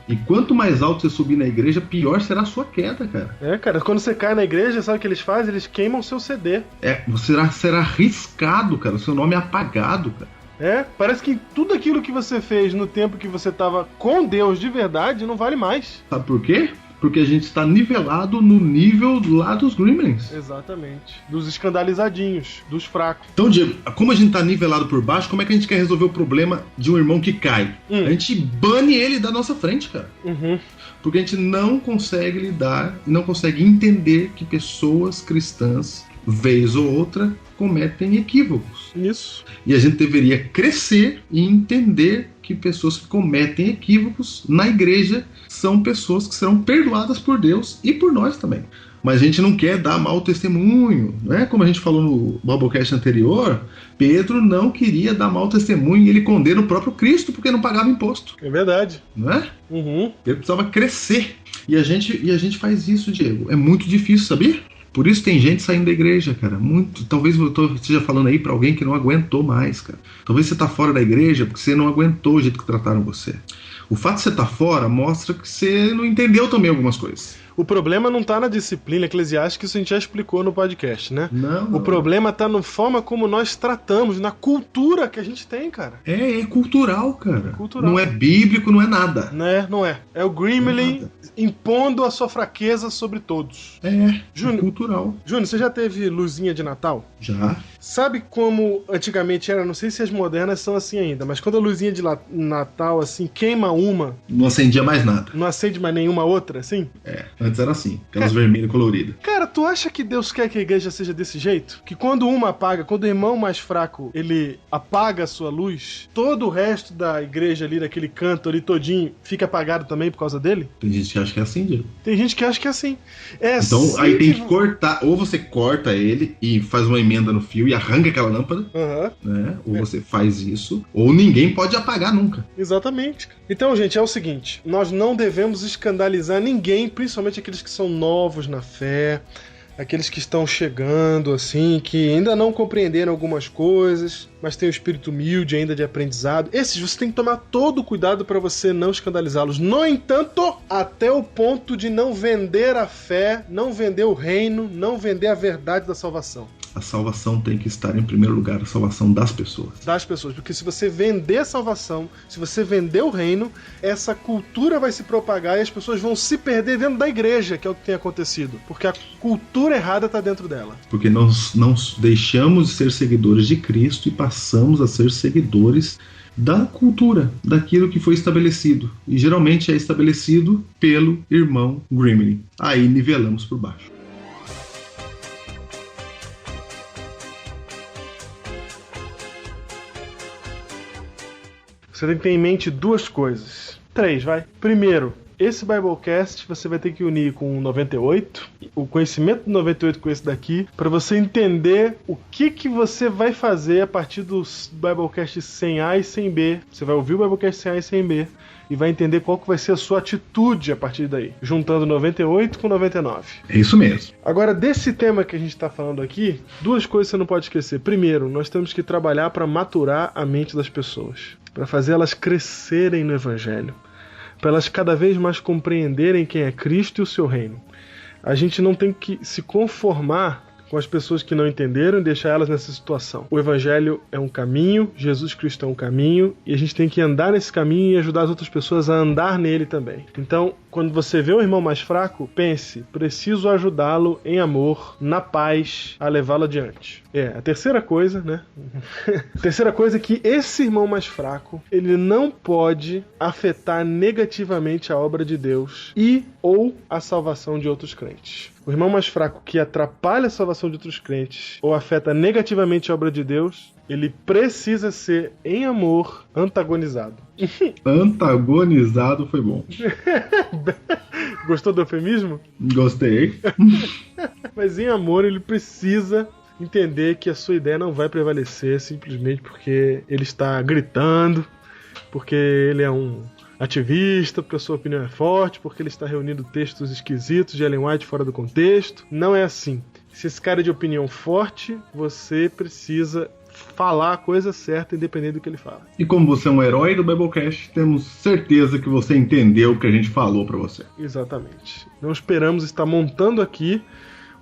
E quanto mais alto você subir na igreja, pior será a sua queda, cara. É, cara, quando você cai na igreja, sabe o que eles fazem? Eles queimam o seu CD. Você será riscado, cara. O seu nome é apagado, cara. É, parece que tudo aquilo que você fez no tempo que você estava com Deus de verdade não vale mais. Sabe por quê? Porque a gente está nivelado no nível lá dos gremlins. Exatamente. Dos escandalizadinhos, dos fracos. Então, Diego, como a gente está nivelado por baixo, como é que a gente quer resolver o problema de um irmão que cai? A gente bane ele da nossa frente, cara. Porque a gente não consegue lidar, não consegue entender que pessoas cristãs, vez ou outra, cometem equívocos. Isso. E a gente deveria crescer e entender que pessoas que cometem equívocos na igreja são pessoas que serão perdoadas por Deus e por nós também. Mas a gente não quer dar mau testemunho, né? Como a gente falou no Biblecast anterior, Pedro não queria dar mau testemunho e ele condena o próprio Cristo porque não pagava imposto. É verdade. Não é? Ele precisava crescer. E a gente faz isso, Diego. É muito difícil, sabia? Por isso tem gente saindo da igreja, cara. Muito. Talvez eu esteja falando aí pra alguém que não aguentou mais, cara. Talvez você tá fora da igreja porque você não aguentou o jeito que trataram você. O fato de você estar fora mostra que você não entendeu também algumas coisas. O problema não tá na disciplina eclesiástica, isso a gente já explicou no podcast, né? Não. O problema tá na forma como nós tratamos, na cultura que a gente tem, cara. É cultural, cara. Cultural. Não é bíblico, não é nada. Não é. É o Gremlin impondo a sua fraqueza sobre todos. É Júnior, cultural. Júnior, você já teve luzinha de Natal? Já. Sabe como antigamente era? Não sei se as modernas são assim ainda, mas quando a luzinha de Natal, assim, queima uma... Não acendia mais nada. Não acende mais nenhuma outra, assim? Antes era assim, aquelas vermelhas coloridas. Cara, tu acha que Deus quer que a igreja seja desse jeito? Que quando uma apaga, quando o irmão mais fraco, ele apaga a sua luz, todo o resto da igreja ali, daquele canto ali todinho, fica apagado também por causa dele? Tem gente que acha que é assim, Diego. Tem gente que acha que é assim. Então assim aí tem que cortar, ou você corta ele e faz uma emenda no fio e arranca aquela lâmpada, né? Ou você faz isso, ou ninguém pode apagar nunca. Exatamente. Então, gente, é o seguinte, nós não devemos escandalizar ninguém, principalmente aqueles que são novos na fé, aqueles que estão chegando, assim, que ainda não compreenderam algumas coisas, mas tem o espírito humilde ainda de aprendizado. Esses você tem que tomar todo o cuidado para você não escandalizá-los. No entanto, até o ponto de não vender a fé, não vender o reino, não vender a verdade da salvação. A salvação tem que estar em primeiro lugar, a salvação das pessoas. Das pessoas, porque se você vender a salvação, se você vender o reino, essa cultura vai se propagar e as pessoas vão se perder dentro da igreja, que é o que tem acontecido. Porque a cultura errada está dentro dela. Porque nós não deixamos de ser seguidores de Cristo e passamos a ser seguidores da cultura, daquilo que foi estabelecido. E geralmente é estabelecido pelo irmão Gremlin. Aí nivelamos por baixo. Você tem que ter em mente duas coisas. 3, vai. Primeiro, esse Biblecast você vai ter que unir com o 98, o conhecimento do 98 com esse daqui, para você entender o que você vai fazer a partir dos Biblecast 100A e 100B. Você vai ouvir o Biblecast 100A e 100B e vai entender qual que vai ser a sua atitude a partir daí, juntando 98 com 99. É isso mesmo. Agora, desse tema que a gente está falando aqui, duas coisas você não pode esquecer. Primeiro, nós temos que trabalhar para maturar a mente das pessoas, para fazer elas crescerem no Evangelho, para elas cada vez mais compreenderem quem é Cristo e o seu reino. A gente não tem que se conformar com as pessoas que não entenderam e deixar elas nessa situação. O Evangelho é um caminho, Jesus Cristo é um caminho, e a gente tem que andar nesse caminho e ajudar as outras pessoas a andar nele também. Então, quando você vê um irmão mais fraco, pense, preciso ajudá-lo em amor, na paz, a levá-lo adiante. A terceira coisa, né? A terceira coisa é que esse irmão mais fraco, ele não pode afetar negativamente a obra de Deus e ou a salvação de outros crentes. O irmão mais fraco que atrapalha a salvação de outros crentes ou afeta negativamente a obra de Deus, ele precisa ser, em amor, antagonizado. Antagonizado foi bom. Gostou do eufemismo? Gostei. Mas em amor ele precisa entender que a sua ideia não vai prevalecer simplesmente porque ele está gritando, porque ele é um ativista, porque a sua opinião é forte, porque ele está reunindo textos esquisitos de Ellen White fora do contexto. Não é assim. Se esse cara é de opinião forte, você precisa falar a coisa certa, independente do que ele fala. E como você é um herói do Biblecast, temos certeza que você entendeu o que a gente falou pra você. Exatamente. Não esperamos estar montando aqui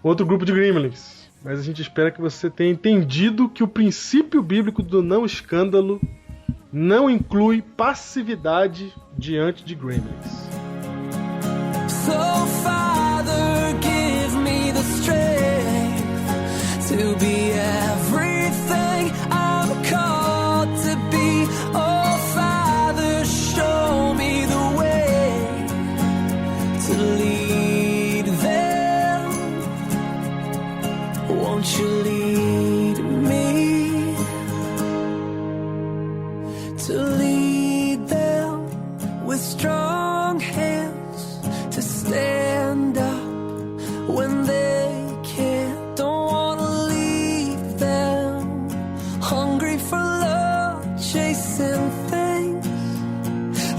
outro grupo de Gremlins, mas a gente espera que você tenha entendido que o princípio bíblico do não escândalo não inclui passividade diante de Gremlins. So Father, give me the strength to be everything I'm called to be. Oh Father, show me the way to lead them. Won't you lead me to lead them with strong hands to stand up when they can't. Don't wanna leave them hungry for love, chasing things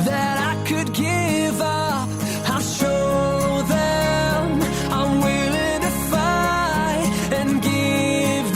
that I could give up. I'll show them I'm willing to fight and give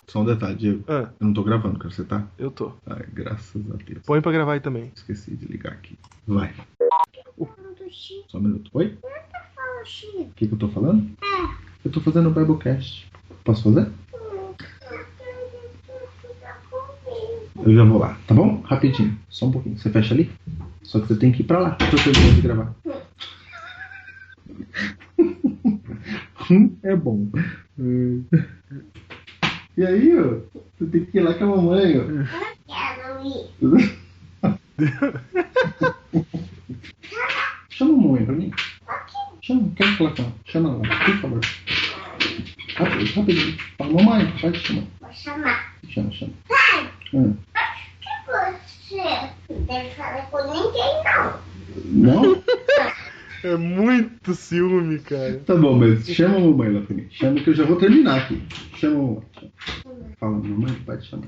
Só um detalhe, Diego. Ah, Eu não tô gravando, cara. Você tá? eu tô. Ai, graças a Deus. Põe pra gravar aí também. Esqueci de ligar aqui. Vai. Só um minuto. Oi? O que eu tô falando? Eu tô fazendo o Biblecast. Posso fazer? Eu já vou lá, tá bom? Rapidinho. Só um pouquinho. Você fecha ali? Só que você tem que ir pra lá pra eu terminar de gravar. É bom. E aí, ó? Você tem que ir lá com a mamãe, ó. Chama a mamãe pra mim. Chama, quero falar com ela. Chama ela, por favor. Rapidinho. Fala, mamãe, vai te chamar. Vou chamar. Chama. Pai, acho que você não deve falar com ninguém, não. Não? É muito ciúme, cara. Tá bom, mas chama a mamãe lá pra mim. Chama que eu já vou terminar aqui. Chama a mamãe. Fala, mamãe, vai te chamar.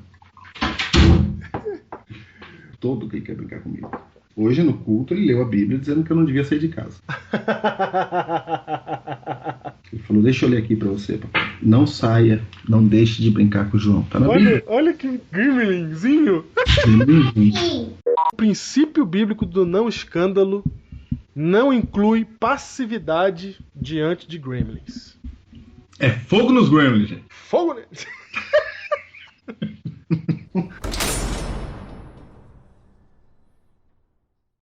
Todo que quer brincar comigo. Hoje no culto ele leu a Bíblia dizendo que eu não devia sair de casa. Ele falou, deixa eu ler aqui pra você, papai. Não saia, não deixe de brincar com o João. Tá na Bíblia? Olha que gremlinzinho. Sim. O princípio bíblico do não escândalo não inclui passividade diante de gremlins. É fogo nos gremlins, gente. Fogo neles!